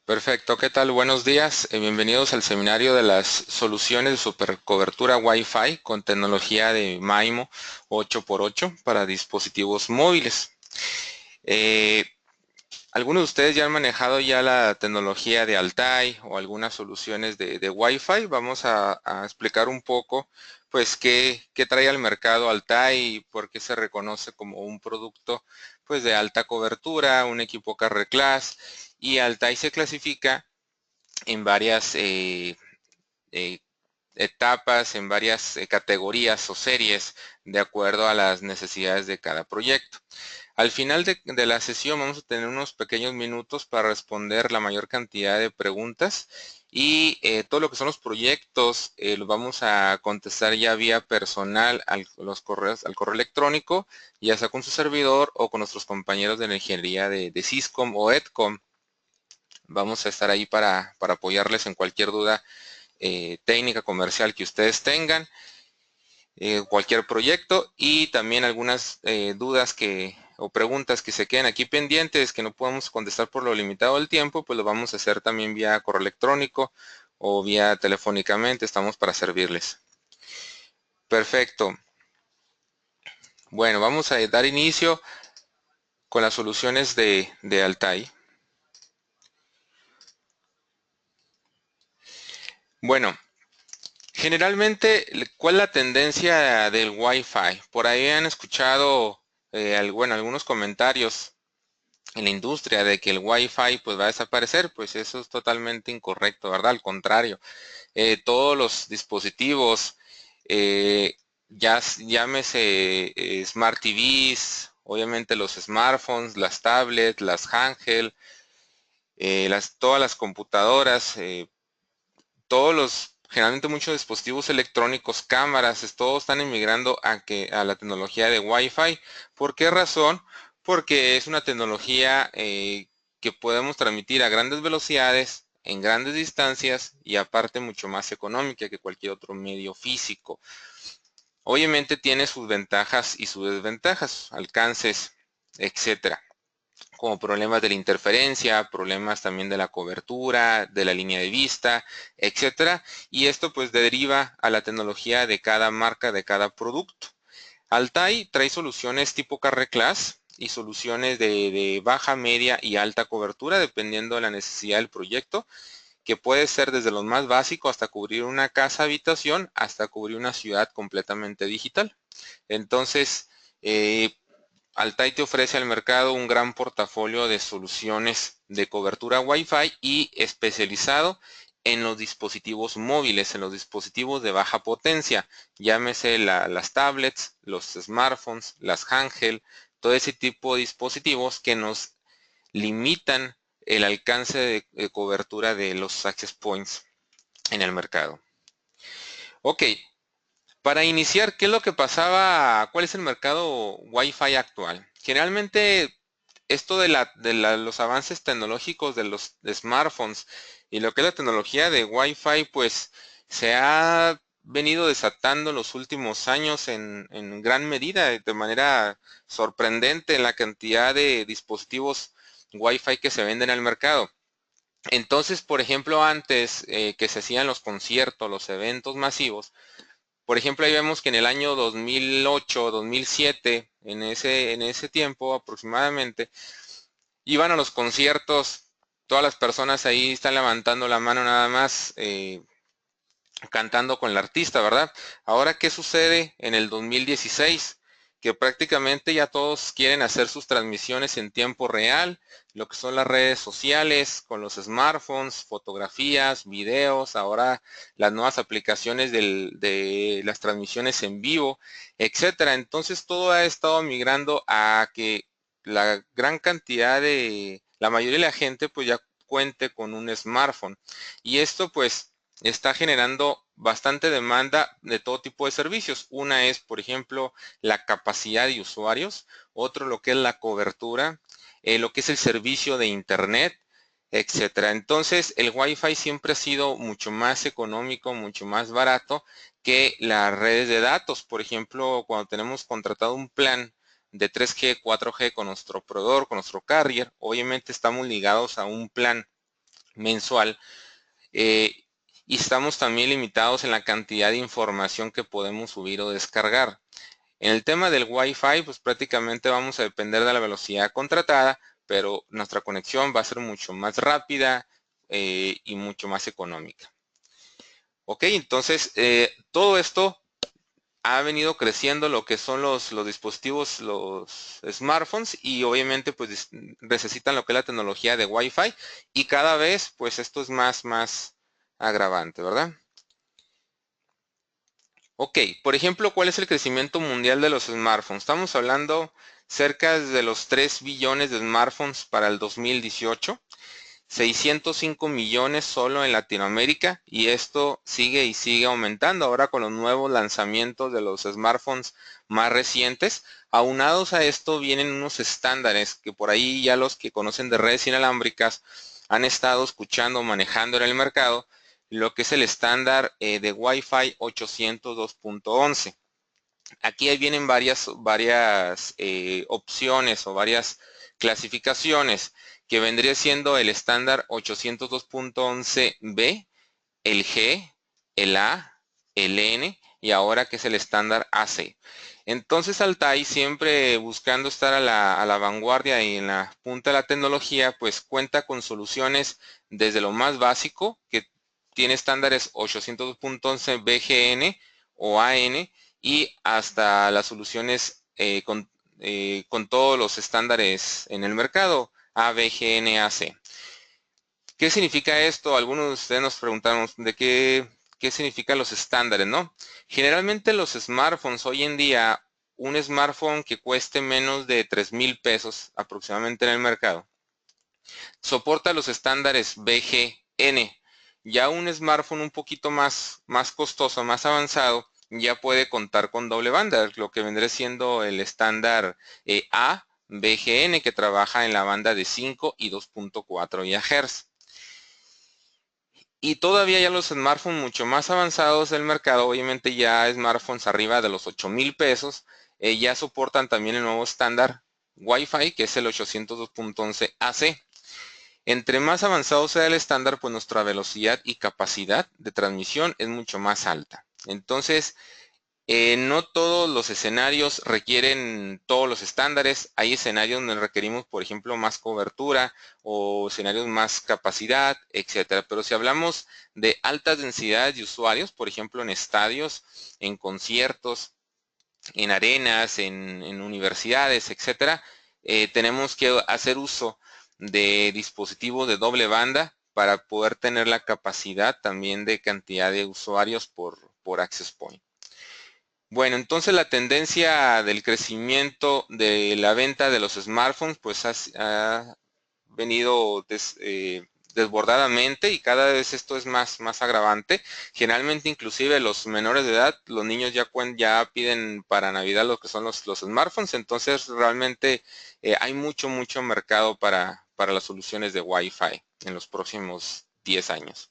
Perfecto, ¿qué tal? Buenos días. Bienvenidos al seminario de las soluciones de supercobertura Wi-Fi con tecnología de MIMO 8x8 para dispositivos móviles. Eh, Algunos de ustedes ya han manejado ya la tecnología de Altai o algunas soluciones de Wi-Fi. Vamos a explicar un poco, pues, qué trae al mercado Altai y por qué se reconoce como un producto, pues, de alta cobertura, un equipo Carrier Class. Y Altai se clasifica en varias eh, etapas, en varias categorías o series de acuerdo a las necesidades de cada proyecto. Al final de la sesión vamos a tener unos pequeños minutos para responder la mayor cantidad de preguntas y todo lo que son los proyectos los vamos a contestar ya vía personal al correo electrónico, ya sea con su servidor o con nuestros compañeros de la ingeniería de Syscom o Edcom. Vamos a estar ahí para apoyarles en cualquier duda técnica comercial que ustedes tengan, cualquier proyecto y también algunas dudas o preguntas que se queden aquí pendientes que no podemos contestar por lo limitado del tiempo, pues lo vamos a hacer también vía correo electrónico o vía telefónicamente. Estamos para servirles. Perfecto. Bueno, vamos a dar inicio con las soluciones de Altai. Bueno, generalmente, ¿cuál es la tendencia del Wi-Fi? Por ahí han escuchado bueno, algunos comentarios en la industria de que el Wi-Fi pues va a desaparecer. Pues eso es totalmente incorrecto, ¿verdad? Al contrario, todos los dispositivos, eh, llámese Smart TVs, obviamente los smartphones, las tablets, las handheld, todas las computadoras, generalmente muchos dispositivos electrónicos, cámaras, todos están emigrando a la tecnología de Wi-Fi. ¿Por qué razón? Porque es una tecnología que podemos transmitir a grandes velocidades, en grandes distancias y aparte mucho más económica que cualquier otro medio físico. Obviamente tiene sus ventajas y sus desventajas, alcances, etcétera, como problemas de la interferencia, problemas también de la cobertura, de la línea de vista, etcétera. Y esto pues deriva a la tecnología de cada marca, de cada producto. Altai trae soluciones tipo Carrier Class y soluciones de baja, media y alta cobertura dependiendo de la necesidad del proyecto, que puede ser desde lo más básico hasta cubrir una casa habitación hasta cubrir una ciudad completamente digital. Entonces, Altai te ofrece al mercado un gran portafolio de soluciones de cobertura Wi-Fi y especializado en los dispositivos móviles, en los dispositivos de baja potencia, llámese las tablets, los smartphones, las handheld, todo ese tipo de dispositivos que nos limitan el alcance de cobertura de los access points en el mercado. Ok, para iniciar, ¿qué es lo que pasaba? ¿Cuál es el mercado Wi-Fi actual? Generalmente, esto de los avances tecnológicos de los smartphones y lo que es la tecnología de Wi-Fi, pues se ha venido desatando en los últimos años en gran medida, de manera sorprendente en la cantidad de dispositivos Wi-Fi que se venden al mercado. Entonces, por ejemplo, antes que se hacían los conciertos, los eventos masivos, por ejemplo, ahí vemos que en el año 2008, 2007, en ese tiempo aproximadamente, iban a los conciertos, todas las personas ahí están levantando la mano nada más, cantando con el artista, ¿verdad? Ahora, ¿qué sucede en el 2016? Que prácticamente ya todos quieren hacer sus transmisiones en tiempo real, lo que son las redes sociales, con los smartphones, fotografías, videos, ahora las nuevas aplicaciones de las transmisiones en vivo, etcétera. Entonces todo ha estado migrando a que la mayoría de la gente pues ya cuente con un smartphone. Y esto pues está generando bastante demanda de todo tipo de servicios. Una es, por ejemplo, la capacidad de usuarios, otro lo que es la cobertura, lo que es el servicio de internet, etcétera. Entonces, el Wi-Fi siempre ha sido mucho más económico, mucho más barato que las redes de datos. Por ejemplo, cuando tenemos contratado un plan de 3G, 4G con nuestro proveedor, con nuestro carrier, obviamente estamos ligados a un plan mensual. Y estamos también limitados en la cantidad de información que podemos subir o descargar. En el tema del Wi-Fi, pues prácticamente vamos a depender de la velocidad contratada, pero nuestra conexión va a ser mucho más rápida y mucho más económica. Ok, entonces todo esto ha venido creciendo lo que son los dispositivos, los smartphones, y obviamente pues necesitan lo que es la tecnología de Wi-Fi, y cada vez pues esto es más agravante, ¿verdad? Ok, por ejemplo, ¿cuál es el crecimiento mundial de los smartphones? Estamos hablando cerca de los 3 billones de smartphones para el 2018. 605 millones solo en Latinoamérica, y esto sigue y sigue aumentando ahora con los nuevos lanzamientos de los smartphones más recientes. Aunados a esto vienen unos estándares que por ahí ya los que conocen de redes inalámbricas han estado escuchando o manejando en el mercado, lo que es el estándar de Wi-Fi 802.11. Aquí vienen varias opciones o varias clasificaciones, que vendría siendo el estándar 802.11b, el G, el A, el N, y ahora que es el estándar AC. Entonces Altai, siempre buscando estar a la vanguardia y en la punta de la tecnología, pues cuenta con soluciones desde lo más básico, que tiene estándares 802.11 BGN o AN, y hasta las soluciones con todos los estándares en el mercado, ABGN, AC. ¿Qué significa esto? Algunos de ustedes nos preguntaron de qué significan los estándares, ¿no? Generalmente los smartphones hoy en día, un smartphone que cueste menos de 3,000 pesos aproximadamente en el mercado, soporta los estándares BGN. Ya un smartphone un poquito más costoso, más avanzado, ya puede contar con doble banda, lo que vendría siendo el estándar A, BGN, que trabaja en la banda de 5 y 2.4 GHz. Y todavía ya los smartphones mucho más avanzados del mercado, obviamente ya smartphones arriba de los 8,000 pesos, ya soportan también el nuevo estándar Wi-Fi, que es el 802.11 AC. Entre más avanzado sea el estándar, pues nuestra velocidad y capacidad de transmisión es mucho más alta. Entonces, no todos los escenarios requieren todos los estándares. Hay escenarios donde requerimos, por ejemplo, más cobertura, o escenarios más capacidad, etcétera. Pero si hablamos de altas densidades de usuarios, por ejemplo, en estadios, en conciertos, en arenas, en universidades, etcétera, tenemos que hacer uso de dispositivos de doble banda para poder tener la capacidad también de cantidad de usuarios por access point. Bueno, entonces la tendencia del crecimiento de la venta de los smartphones pues ha venido desbordadamente, y cada vez esto es más agravante. Generalmente inclusive los menores de edad, los niños ya piden para Navidad lo que son los smartphones. Entonces realmente hay mucho mercado para las soluciones de Wi-Fi en los próximos 10 años.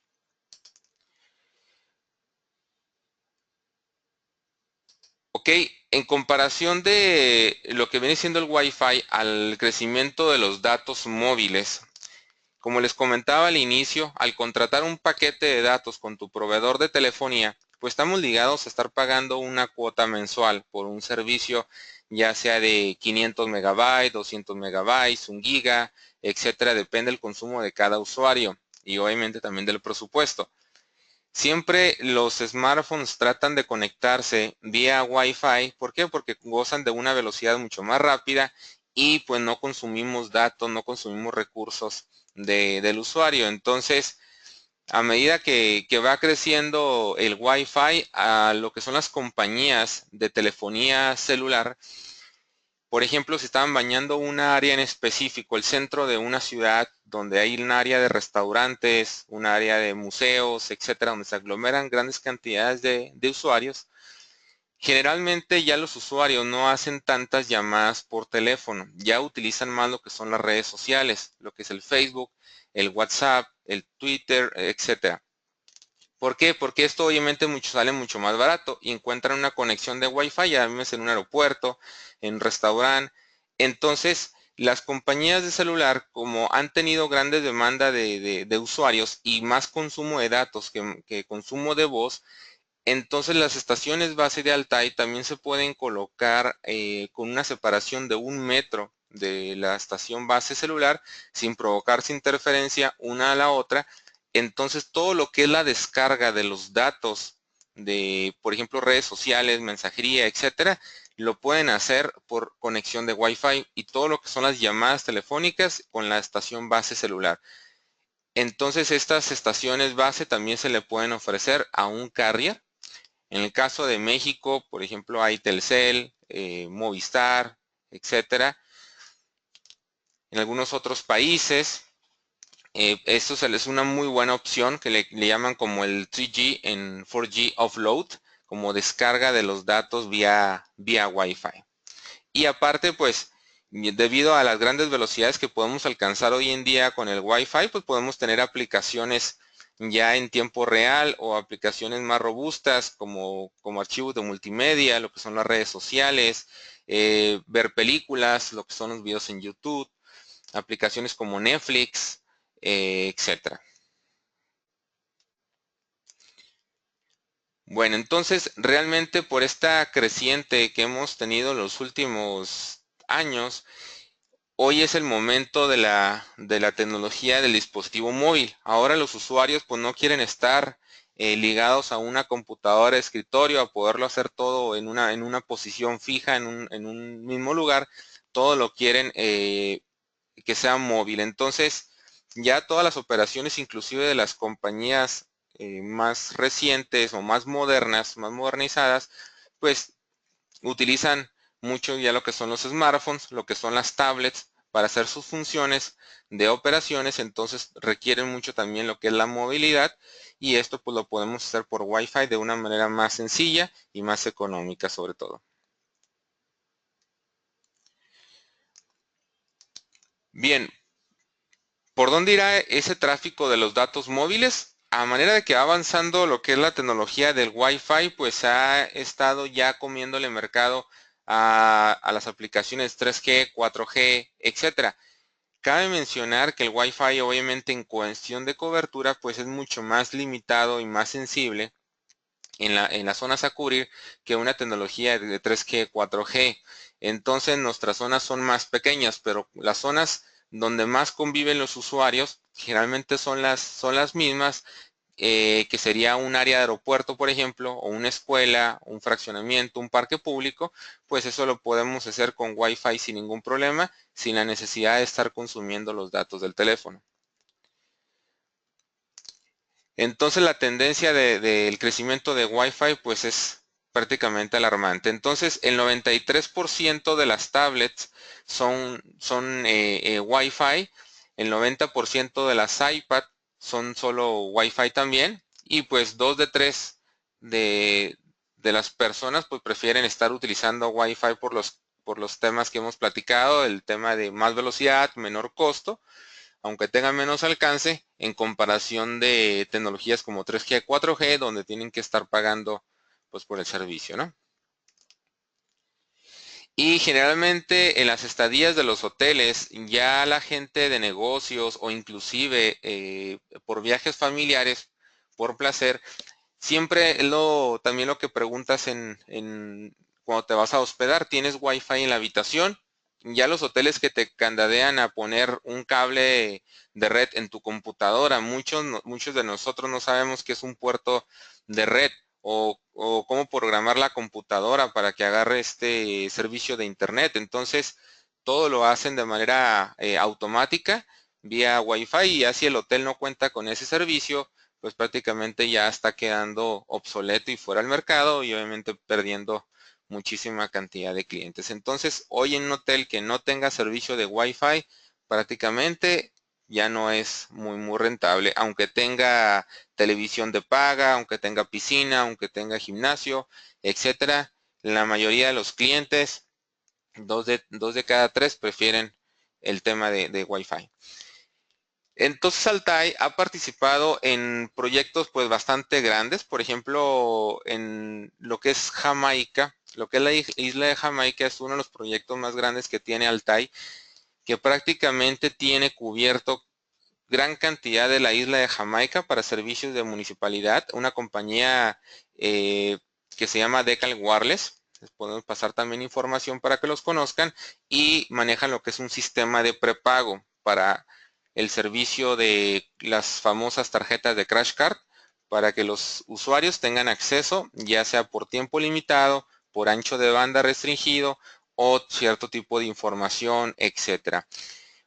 Ok, en comparación de lo que viene siendo el Wi-Fi al crecimiento de los datos móviles, como les comentaba al inicio, al contratar un paquete de datos con tu proveedor de telefonía, pues estamos ligados a estar pagando una cuota mensual por un servicio, ya sea de 500 megabytes, 200 megabytes, 1 giga, etcétera, depende del consumo de cada usuario y obviamente también del presupuesto. Siempre los smartphones tratan de conectarse vía Wi-Fi. ¿Por qué? Porque gozan de una velocidad mucho más rápida, y pues no consumimos datos, no consumimos recursos del usuario. Entonces, a medida que va creciendo el Wi-Fi, a lo que son las compañías de telefonía celular, por ejemplo, si estaban bañando una área en específico, el centro de una ciudad donde hay un área de restaurantes, un área de museos, etcétera, donde se aglomeran grandes cantidades de usuarios, generalmente ya los usuarios no hacen tantas llamadas por teléfono, ya utilizan más lo que son las redes sociales, lo que es el Facebook, el WhatsApp, el Twitter, etcétera. ¿Por qué? Porque esto obviamente sale mucho más barato, y encuentran una conexión de Wi-Fi, ya en un aeropuerto, en un restaurante. Entonces, las compañías de celular, como han tenido grandes demanda de usuarios y más consumo de datos que consumo de voz, entonces las estaciones base de Altai también se pueden colocar con una separación de 1 metro de la estación base celular sin provocarse interferencia una a la otra. Entonces todo lo que es la descarga de los datos de, por ejemplo, redes sociales, mensajería, etcétera, lo pueden hacer por conexión de Wi-Fi, y todo lo que son las llamadas telefónicas con la estación base celular. Entonces estas estaciones base también se le pueden ofrecer a un carrier. En el caso de México, por ejemplo, hay Telcel, Movistar, etcétera. En algunos otros países, esto es una muy buena opción que le llaman como el 3G en 4G offload, como descarga de los datos vía Wi-Fi. Y aparte, pues, debido a las grandes velocidades que podemos alcanzar hoy en día con el Wi-Fi, pues podemos tener aplicaciones ya en tiempo real o aplicaciones más robustas como archivos de multimedia, lo que son las redes sociales, ver películas, lo que son los videos en YouTube, aplicaciones como Netflix, etcétera. Bueno, entonces realmente por esta creciente que hemos tenido en los últimos años, hoy es el momento de la tecnología del dispositivo móvil. Ahora los usuarios pues no quieren estar ligados a una computadora de escritorio, a poderlo hacer todo en una posición fija, en un mismo lugar. Todo lo quieren que sea móvil. Entonces ya todas las operaciones, inclusive de las compañías más recientes o más modernas, más modernizadas, pues utilizan mucho ya lo que son los smartphones, lo que son las tablets para hacer sus funciones de operaciones. Entonces requieren mucho también lo que es la movilidad, y esto pues lo podemos hacer por Wi-Fi de una manera más sencilla y más económica sobre todo. Bien, ¿por dónde irá ese tráfico de los datos móviles? A manera de que va avanzando lo que es la tecnología del Wi-Fi, pues ha estado ya comiéndole mercado a las aplicaciones 3G, 4G, etcétera. Cabe mencionar que el Wi-Fi, obviamente, en cuestión de cobertura, pues es mucho más limitado y más sensible en las zonas a cubrir que una tecnología de 3G, 4G. Entonces nuestras zonas son más pequeñas, pero las zonas donde más conviven los usuarios generalmente son las mismas, que sería un área de aeropuerto, por ejemplo, o una escuela, un fraccionamiento, un parque público. Pues eso lo podemos hacer con Wi-Fi sin ningún problema, sin la necesidad de estar consumiendo los datos del teléfono. Entonces la tendencia del crecimiento de Wi-Fi pues es prácticamente alarmante. Entonces el 93% de las tablets son Wi-Fi, el 90% de las iPad son solo Wi-Fi también, y pues 2 de 3 de las personas pues prefieren estar utilizando Wi-Fi por los temas que hemos platicado, el tema de más velocidad, menor costo, aunque tengan menos alcance en comparación de tecnologías como 3G, 4G, donde tienen que estar pagando pues por el servicio, ¿no? Y generalmente en las estadías de los hoteles, ya la gente de negocios o inclusive por viajes familiares, por placer, siempre también lo que preguntas cuando te vas a hospedar: ¿tienes Wi-Fi en la habitación? Ya los hoteles que te candadean a poner un cable de red en tu computadora, muchos de nosotros no sabemos qué es un puerto de red, o cómo programar la computadora para que agarre este servicio de internet. Entonces todo lo hacen de manera automática vía Wi-Fi, y así el hotel no cuenta con ese servicio, pues prácticamente ya está quedando obsoleto y fuera del mercado, y obviamente perdiendo muchísima cantidad de clientes. Entonces hoy en un hotel que no tenga servicio de Wi-Fi prácticamente ya no es muy rentable, aunque tenga televisión de paga, aunque tenga piscina, aunque tenga gimnasio, etcétera. La mayoría de los clientes, dos de cada tres, prefieren el tema de Wi-Fi. Entonces Altai ha participado en proyectos pues bastante grandes. Por ejemplo, en lo que es Jamaica, lo que es la isla de Jamaica, es uno de los proyectos más grandes que tiene Altai, que prácticamente tiene cubierto gran cantidad de la isla de Jamaica para servicios de municipalidad, una compañía que se llama Decal Wireless. Les podemos pasar también información para que los conozcan, y manejan lo que es un sistema de prepago para el servicio de las famosas tarjetas de Crash Card, para que los usuarios tengan acceso, ya sea por tiempo limitado, por ancho de banda restringido o cierto tipo de información, etcétera.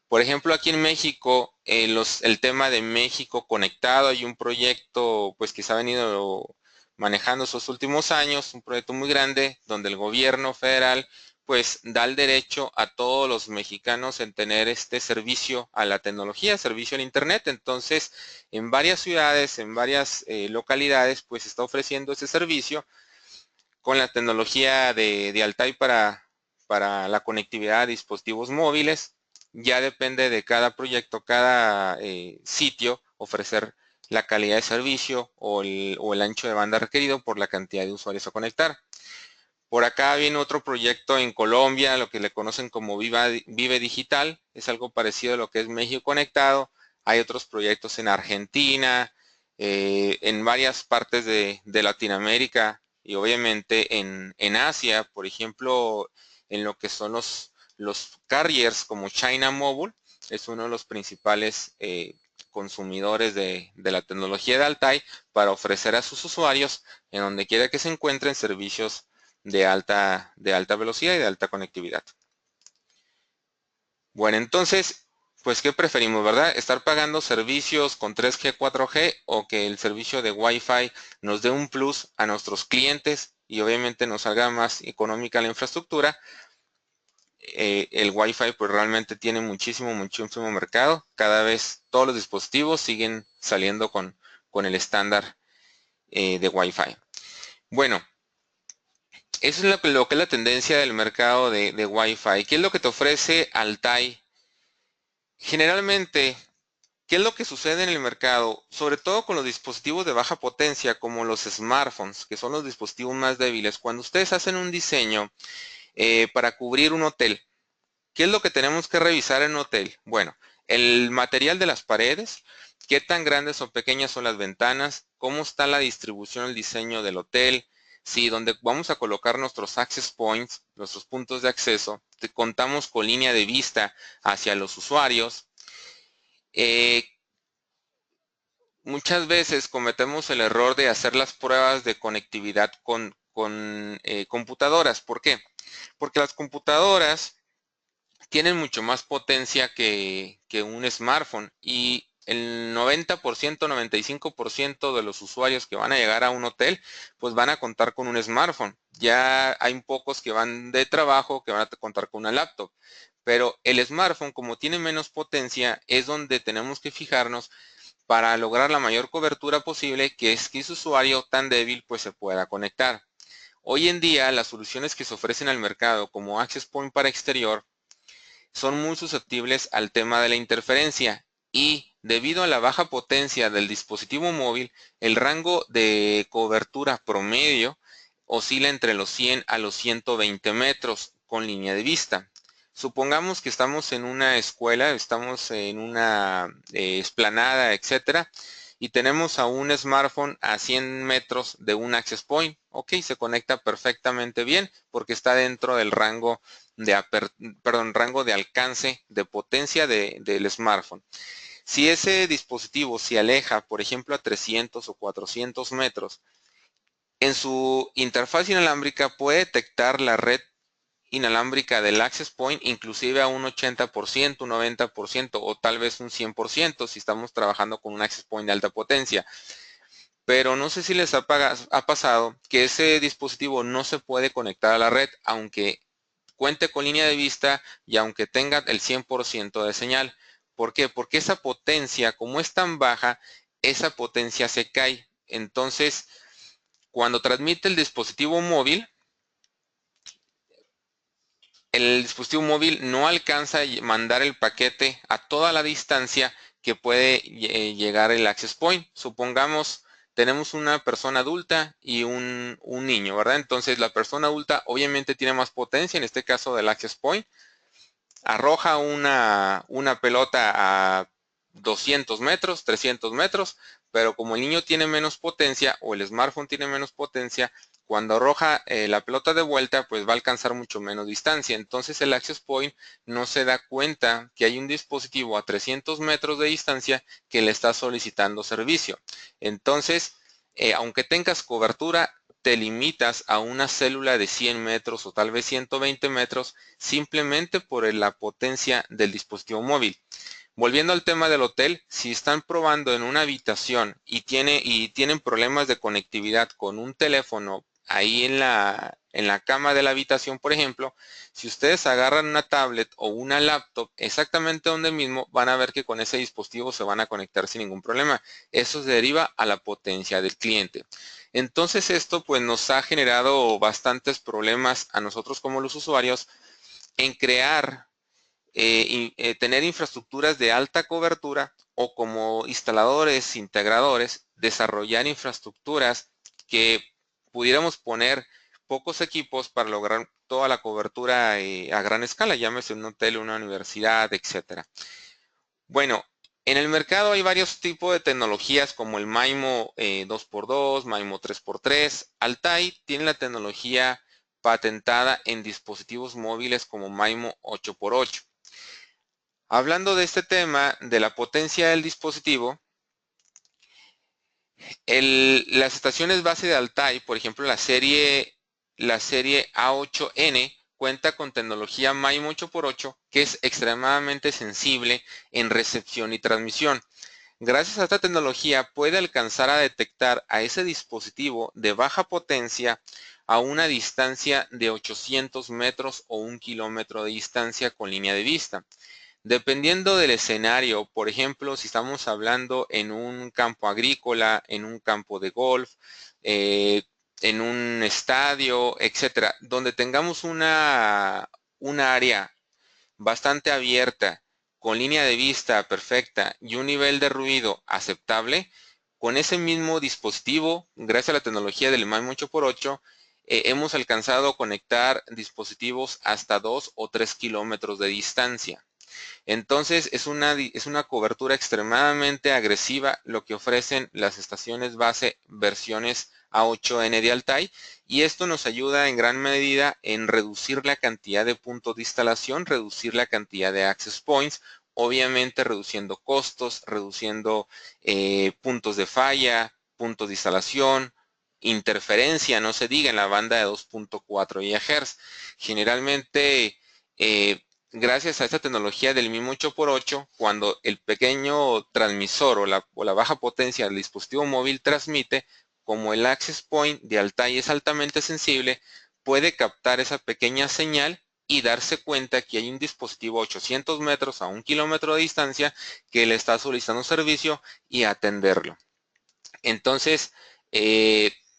Por ejemplo, aquí en México, el tema de México Conectado, hay un proyecto pues que se ha venido manejando estos últimos años, un proyecto muy grande donde el gobierno federal pues da el derecho a todos los mexicanos en tener este servicio a la tecnología, servicio al internet. Entonces, en varias ciudades, en varias localidades, pues está ofreciendo ese servicio con la tecnología de Altai para la conectividad a dispositivos móviles. Ya depende de cada proyecto, cada sitio, ofrecer la calidad de servicio o el ancho de banda requerido por la cantidad de usuarios a conectar. Por acá viene otro proyecto en Colombia, lo que le conocen como Vive Digital. Es algo parecido a lo que es México Conectado. Hay otros proyectos en Argentina, en varias partes de Latinoamérica y obviamente en Asia, por ejemplo, en lo que son los carriers como China Mobile. Es uno de los principales consumidores de la tecnología de Altai para ofrecer a sus usuarios, en donde quiera que se encuentren, servicios de alta velocidad y de alta conectividad. Bueno, entonces, pues, ¿qué preferimos, verdad? ¿Estar pagando servicios con 3G, 4G, o que el servicio de Wi-Fi nos dé un plus a nuestros clientes y obviamente nos salga más económica la infraestructura? El Wi-Fi pues realmente tiene muchísimo mercado. Cada vez todos los dispositivos siguen saliendo con el estándar de Wi-Fi. Bueno, eso es lo que es la tendencia del mercado de Wi-Fi. ¿Qué es lo que te ofrece Altai? Generalmente, ¿qué es lo que sucede en el mercado? Sobre todo con los dispositivos de baja potencia, como los smartphones, que son los dispositivos más débiles. Cuando ustedes hacen un diseño para cubrir un hotel, ¿qué es lo que tenemos que revisar en un hotel? Bueno, el material de las paredes, qué tan grandes o pequeñas son las ventanas, cómo está la distribución, el diseño del hotel, si donde vamos a colocar nuestros access points, nuestros puntos de acceso, contamos con línea de vista hacia los usuarios. Muchas veces cometemos el error de hacer las pruebas de conectividad con computadoras. ¿Por qué? Porque las computadoras tienen mucho más potencia que un smartphone, y el 90%, 95% de los usuarios que van a llegar a un hotel pues van a contar con un smartphone. Ya hay pocos que van de trabajo que van a contar con una laptop, pero el smartphone, como tiene menos potencia, es donde tenemos que fijarnos para lograr la mayor cobertura posible, que es que ese usuario tan débil pues se pueda conectar. Hoy en día las soluciones que se ofrecen al mercado como Access Point para exterior son muy susceptibles al tema de la interferencia, y debido a la baja potencia del dispositivo móvil, el rango de cobertura promedio oscila entre los 100 a los 120 metros con línea de vista. Supongamos que estamos en una escuela, estamos en una explanada, etcétera, y tenemos a un smartphone a 100 metros de un access point. Ok, se conecta perfectamente bien porque está dentro del rango rango de alcance de potencia del smartphone. Si ese dispositivo se aleja, por ejemplo, a 300 o 400 metros, en su interfaz inalámbrica puede detectar la red inalámbrica del access point inclusive a un 80%, un 90% o tal vez un 100% si estamos trabajando con un access point de alta potencia. Pero no sé si les ha pasado que ese dispositivo no se puede conectar a la red, aunque cuente con línea de vista y aunque tenga el 100% de señal. ¿Por qué? Porque esa potencia, como es tan baja, esa potencia se cae. Entonces, cuando transmite el dispositivo móvil no alcanza a mandar el paquete a toda la distancia que puede llegar el access point. Supongamos tenemos una persona adulta y un niño, ¿verdad? Entonces la persona adulta obviamente tiene más potencia, en este caso del access point. arroja una pelota a 200 metros, 300 metros, pero como el niño tiene menos potencia o el smartphone tiene menos potencia, cuando arroja la pelota de vuelta, pues va a alcanzar mucho menos distancia. Entonces el Access Point no se da cuenta que hay un dispositivo a 300 metros de distancia que le está solicitando servicio. Entonces, aunque tengas cobertura, te limitas a una célula de 100 metros o tal vez 120 metros simplemente por la potencia del dispositivo móvil. Volviendo al tema del hotel, si están probando en una habitación y tienen problemas de conectividad con un teléfono ahí en la cama de la habitación, por ejemplo, si ustedes agarran una tablet o una laptop exactamente donde mismo, van a ver que con ese dispositivo se van a conectar sin ningún problema. Eso se deriva a la potencia del cliente. Entonces esto pues nos ha generado bastantes problemas a nosotros como los usuarios en crear tener infraestructuras de alta cobertura o como instaladores, integradores, desarrollar infraestructuras que pudiéramos poner pocos equipos para lograr toda la cobertura a gran escala, llámese un hotel, una universidad, etcétera. Bueno, en el mercado hay varios tipos de tecnologías como el MIMO 2x2, MIMO 3x3. Altai tiene la tecnología patentada en dispositivos móviles como MIMO 8x8. Hablando de este tema, de la potencia del dispositivo, las estaciones base de Altai, por ejemplo la serie A8N, cuenta con tecnología MIMO 8x8 que es extremadamente sensible en recepción y transmisión. Gracias a esta tecnología puede alcanzar a detectar a ese dispositivo de baja potencia a una distancia de 800 metros o 1 kilómetro de distancia con línea de vista. Dependiendo del escenario, por ejemplo, si estamos hablando en un campo agrícola, en un campo de golf, en un estadio, etcétera, donde tengamos una área bastante abierta, con línea de vista perfecta y un nivel de ruido aceptable, con ese mismo dispositivo, gracias a la tecnología del MIMO 8x8, hemos alcanzado a conectar dispositivos hasta 2 o 3 kilómetros de distancia. Entonces es una cobertura extremadamente agresiva lo que ofrecen las estaciones base versiones A8N de Altai, y esto nos ayuda en gran medida en reducir la cantidad de puntos de instalación, reducir la cantidad de access points, obviamente reduciendo costos, reduciendo puntos de falla, puntos de instalación, interferencia, no se diga en la banda de 2.4 GHz. Generalmente gracias a esta tecnología del MIMO 8x8, cuando el pequeño transmisor o la baja potencia del dispositivo móvil transmite, como el access point de Altai es altamente sensible, puede captar esa pequeña señal y darse cuenta que hay un dispositivo a 800 metros a 1 kilómetro de distancia que le está solicitando servicio y atenderlo. Entonces,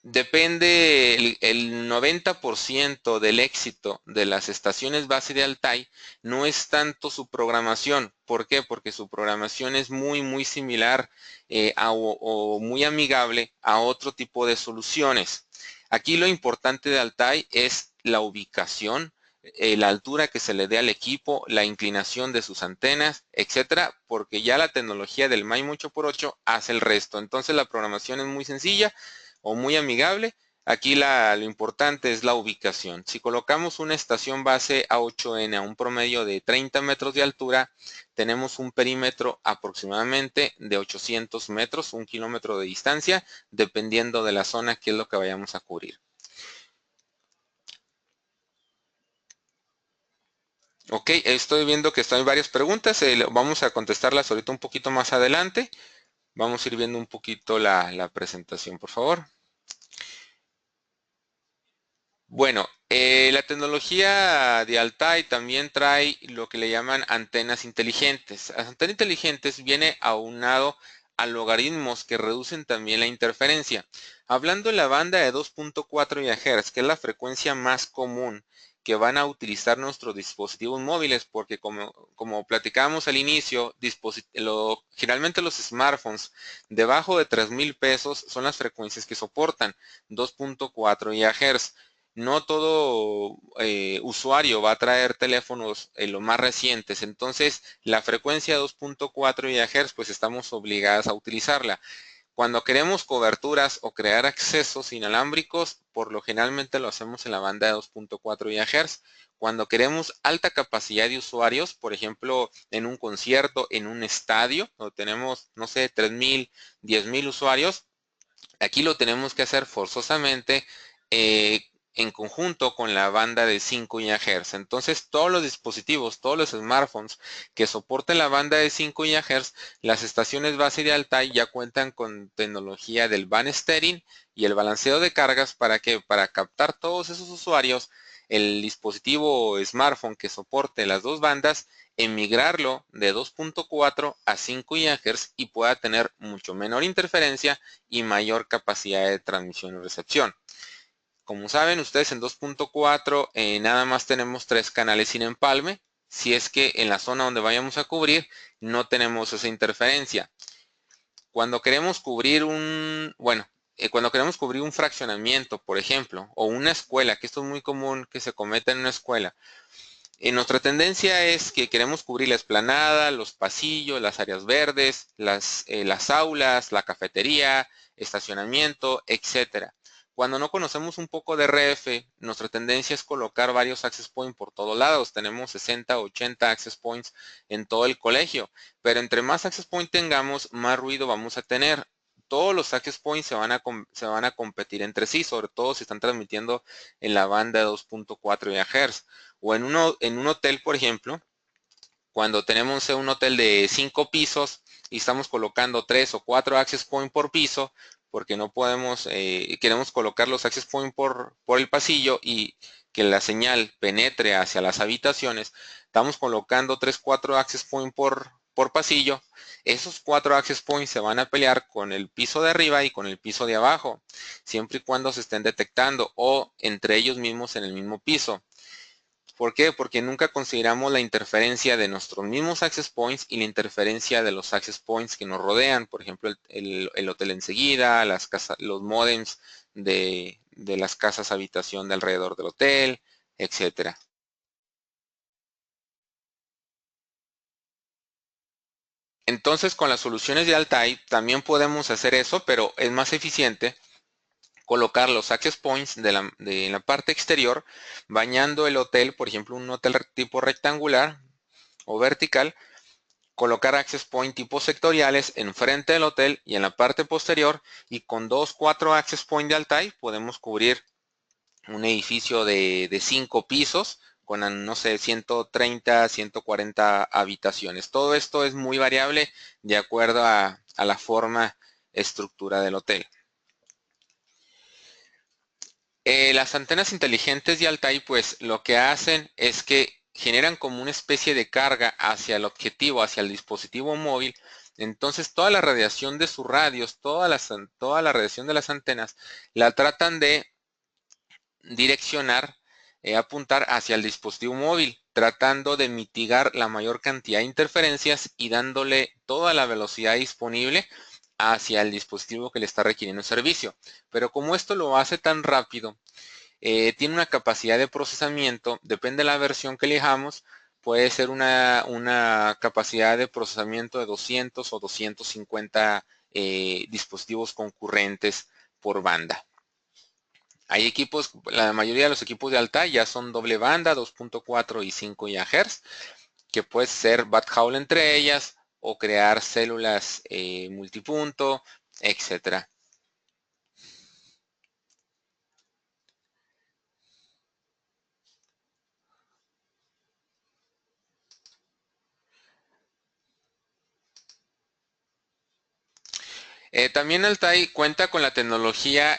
depende el 90% del éxito de las estaciones base de Altai, no es tanto su programación. ¿Por qué? Porque su programación es muy similar o muy amigable a otro tipo de soluciones. Aquí lo importante de Altai es la ubicación, la altura que se le dé al equipo, la inclinación de sus antenas, etcétera, porque ya la tecnología del MIMO 8x8 hace el resto. Entonces la programación es muy sencilla o muy amigable. Aquí lo importante es la ubicación. Si colocamos una estación base A8N a un promedio de 30 metros de altura, tenemos un perímetro aproximadamente de 800 metros, 1 kilómetro de distancia, dependiendo de la zona que es lo que vayamos a cubrir. Ok, estoy viendo que están varias preguntas, vamos a contestarlas ahorita un poquito más adelante. Vamos a ir viendo un poquito la presentación, por favor. Bueno, la tecnología de Altai también trae lo que le llaman antenas inteligentes. Las antenas inteligentes viene aunado a logaritmos que reducen también la interferencia. Hablando de la banda de 2.4 GHz, que es la frecuencia más común que van a utilizar nuestros dispositivos móviles, porque como platicábamos al inicio, generalmente los smartphones debajo de 3,000 pesos son las frecuencias que soportan 2.4 GHz. no todo usuario va a traer teléfonos lo más recientes. Entonces, la frecuencia 2.4 GHz, pues estamos obligadas a utilizarla. Cuando queremos coberturas o crear accesos inalámbricos, por lo generalmente lo hacemos en la banda de 2.4 GHz. Cuando queremos alta capacidad de usuarios, por ejemplo, en un concierto, en un estadio, donde tenemos, no sé, 3,000, 10,000 usuarios, aquí lo tenemos que hacer forzosamente en conjunto con la banda de 5 GHz. Entonces, todos los dispositivos, todos los smartphones que soporten la banda de 5 GHz, las estaciones base de Altai ya cuentan con tecnología del band steering y el balanceo de cargas para que para captar todos esos usuarios, el dispositivo smartphone que soporte las dos bandas, emigrarlo de 2.4 a 5 GHz y pueda tener mucho menor interferencia y mayor capacidad de transmisión y recepción. Como saben ustedes, en 2.4 nada más tenemos 3 canales sin empalme, si es que en la zona donde vayamos a cubrir no tenemos esa interferencia. Cuando queremos cubrir cuando queremos cubrir un fraccionamiento, por ejemplo, o una escuela, que esto es muy común que se cometa en una escuela, nuestra tendencia es que queremos cubrir la explanada, los pasillos, las áreas verdes, las aulas, la cafetería, estacionamiento, etcétera. Cuando no conocemos un poco de RF, nuestra tendencia es colocar varios access points por todos lados. Tenemos 60, 80 access points en todo el colegio, pero entre más access points tengamos, más ruido vamos a tener. Todos los access points se van a competir entre sí, sobre todo si están transmitiendo en la banda de 2.4 GHz. O en un hotel, por ejemplo, cuando tenemos un hotel de 5 pisos y estamos colocando 3 o 4 access point por piso, porque no podemos, queremos colocar los access point por el pasillo y que la señal penetre hacia las habitaciones, estamos colocando 3, 4 access point por pasillo. Esos 4 access points se van a pelear con el piso de arriba y con el piso de abajo, siempre y cuando se estén detectando o entre ellos mismos en el mismo piso. ¿Por qué? Porque nunca consideramos la interferencia de nuestros mismos access points y la interferencia de los access points que nos rodean. Por ejemplo, el hotel enseguida, los modems de las casas habitación de alrededor del hotel, etcétera. Entonces, con las soluciones de Altai también podemos hacer eso, pero es más eficiente colocar los access points de la parte exterior, bañando el hotel, por ejemplo, un hotel tipo rectangular o vertical, colocar access point tipos sectoriales enfrente del hotel y en la parte posterior, y con 2, 4 access point de Altai podemos cubrir un edificio de 5 pisos con, no sé, 130, 140 habitaciones. Todo esto es muy variable de acuerdo a la forma estructura del hotel. Las antenas inteligentes de Altai, pues lo que hacen es que generan como una especie de carga hacia el objetivo, hacia el dispositivo móvil. Entonces toda la radiación de sus radios, toda la radiación de las antenas, la tratan de direccionar, apuntar hacia el dispositivo móvil, tratando de mitigar la mayor cantidad de interferencias y dándole toda la velocidad disponible hacia el dispositivo que le está requiriendo el servicio. Pero como esto lo hace tan rápido, tiene una capacidad de procesamiento, depende de la versión que elijamos, puede ser una capacidad de procesamiento de 200 o 250 dispositivos concurrentes por banda. Hay equipos, la mayoría de los equipos de Altai ya son doble banda, 2.4 y 5 GHz, que puede ser backhaul entre ellas o crear células multipunto, etcétera. También Altai cuenta con la tecnología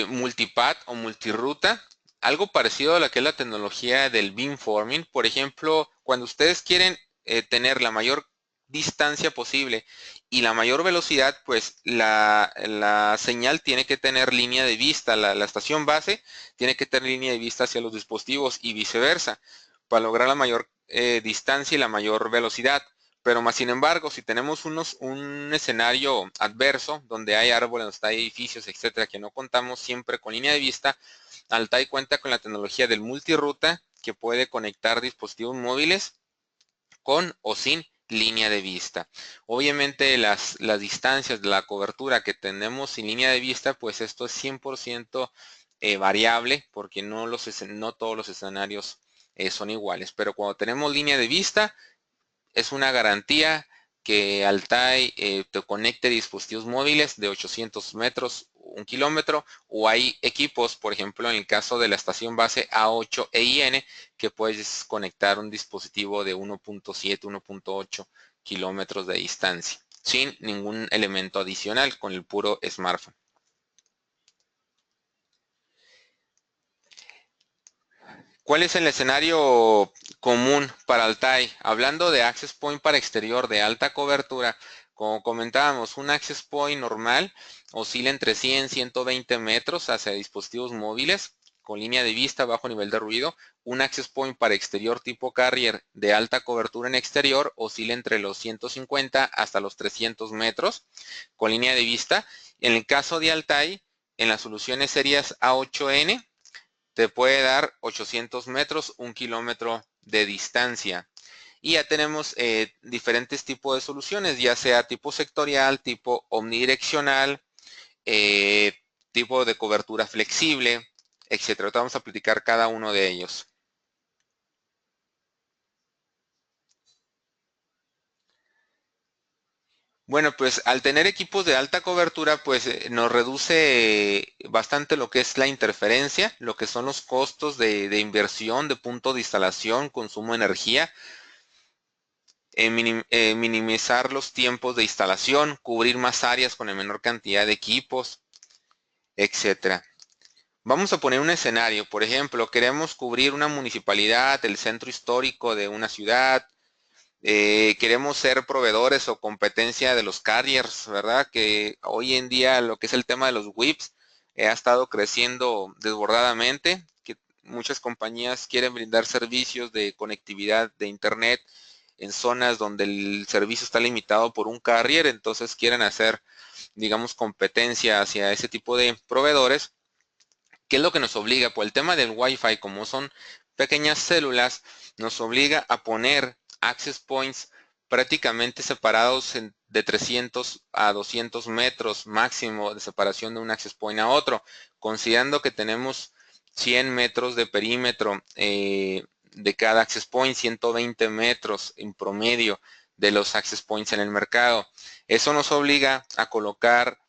multipath o multiruta, algo parecido a la que es la tecnología del beamforming. Por ejemplo, cuando ustedes quieren tener la mayor distancia posible y la mayor velocidad, pues la señal tiene que tener línea de vista, la estación base tiene que tener línea de vista hacia los dispositivos y viceversa, para lograr la mayor distancia y la mayor velocidad. Pero más sin embargo, si tenemos un escenario adverso, donde hay árboles, donde hay edificios, etcétera, que no contamos siempre con línea de vista, Altai cuenta con la tecnología del multiruta que puede conectar dispositivos móviles con o sin línea de vista. Obviamente las distancias de la cobertura que tenemos sin línea de vista, pues esto es 100% variable porque no todos los escenarios son iguales. Pero cuando tenemos línea de vista, es una garantía que Altai te conecte dispositivos móviles de 800 metros, 1 kilómetro, o hay equipos, por ejemplo, en el caso de la estación base A8 EIN, que puedes conectar un dispositivo de 1.7, 1.8 kilómetros de distancia, sin ningún elemento adicional, con el puro smartphone. ¿Cuál es el escenario común para Altai? Hablando de Access Point para exterior de alta cobertura, como comentábamos, un Access Point normal oscila entre 100 y 120 metros hacia dispositivos móviles con línea de vista, bajo nivel de ruido. Un Access Point para exterior tipo Carrier de alta cobertura en exterior oscila entre los 150 hasta los 300 metros con línea de vista. En el caso de Altai, en las soluciones serias A8N, te puede dar 800 metros, 1 kilómetro de distancia. Y ya tenemos diferentes tipos de soluciones, ya sea tipo sectorial, tipo omnidireccional, tipo de cobertura flexible, etcétera. Vamos a platicar cada uno de ellos. Bueno, pues al tener equipos de alta cobertura, pues nos reduce bastante lo que es la interferencia, lo que son los costos de inversión, de punto de instalación, consumo de energía, minimizar los tiempos de instalación, cubrir más áreas con la menor cantidad de equipos, etcétera. Vamos a poner un escenario, por ejemplo, queremos cubrir una municipalidad, el centro histórico de una ciudad, queremos ser proveedores o competencia de los carriers, ¿verdad? Que hoy en día lo que es el tema de los WIPs ha estado creciendo desbordadamente, que muchas compañías quieren brindar servicios de conectividad de internet en zonas donde el servicio está limitado por un carrier, entonces quieren hacer, digamos, competencia hacia ese tipo de proveedores. ¿Qué es lo que nos obliga? Pues el tema del Wi-Fi, como son pequeñas células, nos obliga a poner access points prácticamente separados de 300 a 200 metros máximo de separación de un access point a otro, considerando que tenemos 100 metros de perímetro de cada access point, 120 metros en promedio de los access points en el mercado. Eso nos obliga a colocar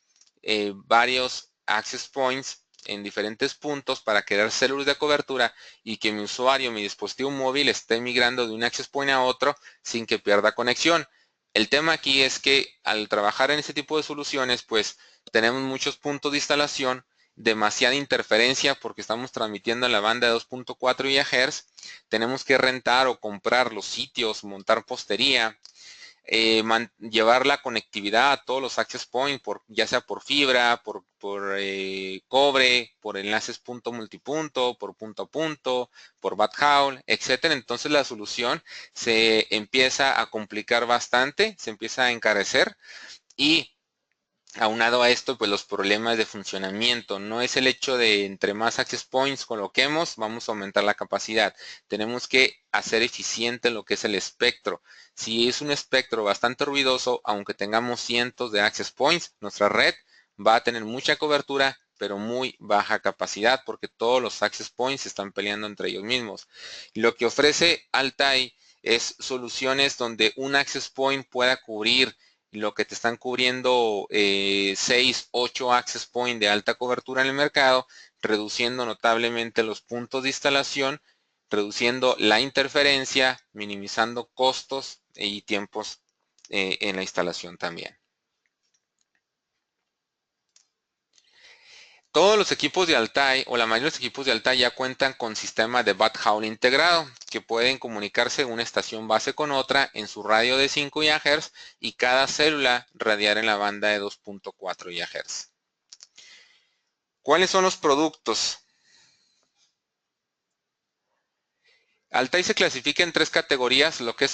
varios access points en diferentes puntos para crear células de cobertura y que mi usuario, mi dispositivo móvil esté migrando de un access point a otro sin que pierda conexión. El tema aquí es que al trabajar en este tipo de soluciones, pues tenemos muchos puntos de instalación, demasiada interferencia porque estamos transmitiendo en la banda de 2.4 GHz, tenemos que rentar o comprar los sitios, montar postería, llevar la conectividad a todos los access points, ya sea por fibra, por cobre, por enlaces punto multipunto, por punto a punto, por backhaul, etcétera. Entonces la solución se empieza a complicar bastante, se empieza a encarecer y aunado a esto, pues los problemas de funcionamiento. No es el hecho de entre más access points coloquemos, vamos a aumentar la capacidad. Tenemos que hacer eficiente lo que es el espectro. Si es un espectro bastante ruidoso, aunque tengamos cientos de access points, nuestra red va a tener mucha cobertura, pero muy baja capacidad, porque todos los access points se están peleando entre ellos mismos. Lo que ofrece Altai es soluciones donde un access point pueda cubrir lo que te están cubriendo 6, 8 access point de alta cobertura en el mercado, reduciendo notablemente los puntos de instalación, reduciendo la interferencia, minimizando costos y tiempos en la instalación también. Todos los equipos de Altai o la mayoría de los equipos de Altai ya cuentan con sistema de backhaul integrado que pueden comunicarse una estación base con otra en su radio de 5 GHz y cada célula radiar en la banda de 2.4 GHz. ¿Cuáles son los productos? Altai se clasifica en 3 categorías, lo que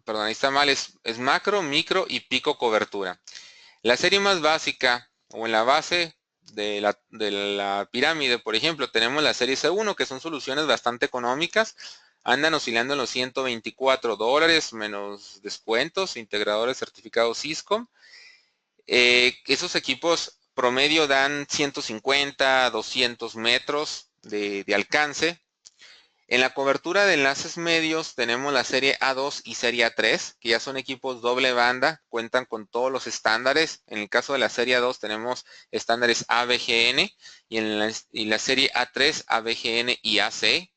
perdón, ahí está mal, es macro, micro y pico cobertura. La serie más básica o en la base la pirámide, por ejemplo, tenemos la serie C1, que son soluciones bastante económicas, andan oscilando en los $124 menos descuentos, integradores certificados Cisco. Esos equipos promedio dan 150, 200 metros de alcance. En la cobertura de enlaces medios tenemos la serie A2 y serie A3, que ya son equipos doble banda, cuentan con todos los estándares. En el caso de la serie A2 tenemos estándares ABGN y en la serie A3 ABGN y AC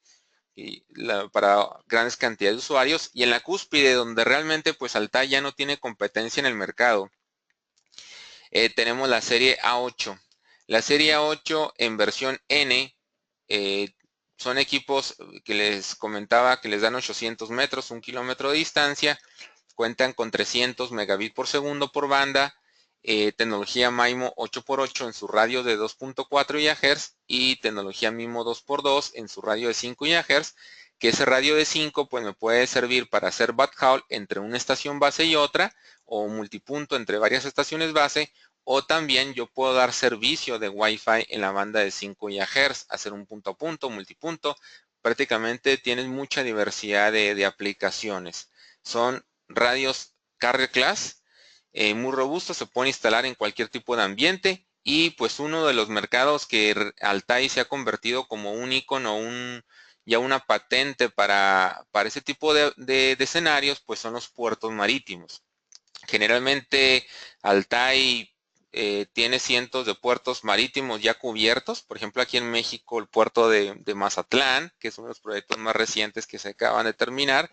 para grandes cantidades de usuarios. Y en la cúspide, donde realmente pues Altai ya no tiene competencia en el mercado, tenemos la serie A8. La serie A8 en versión N son equipos que les comentaba que les dan 800 metros, 1 kilómetro de distancia, cuentan con 300 megabits por segundo por banda, tecnología MIMO 8x8 en su radio de 2.4 GHz y tecnología MIMO 2x2 en su radio de 5 GHz, que ese radio de 5 pues me puede servir para hacer backhaul entre una estación base y otra, o multipunto entre varias estaciones base, o también yo puedo dar servicio de Wi-Fi en la banda de 5 GHz, hacer un punto a punto, multipunto. Prácticamente tienes mucha diversidad de aplicaciones. Son radios Carrier Class, muy robustos, se pueden instalar en cualquier tipo de ambiente y pues uno de los mercados que Altai se ha convertido como un icono, ya una patente para ese tipo de escenarios, pues son los puertos marítimos. Generalmente Altai tiene cientos de puertos marítimos ya cubiertos. Por ejemplo, aquí en México el puerto de Mazatlán, que es uno de los proyectos más recientes que se acaban de terminar,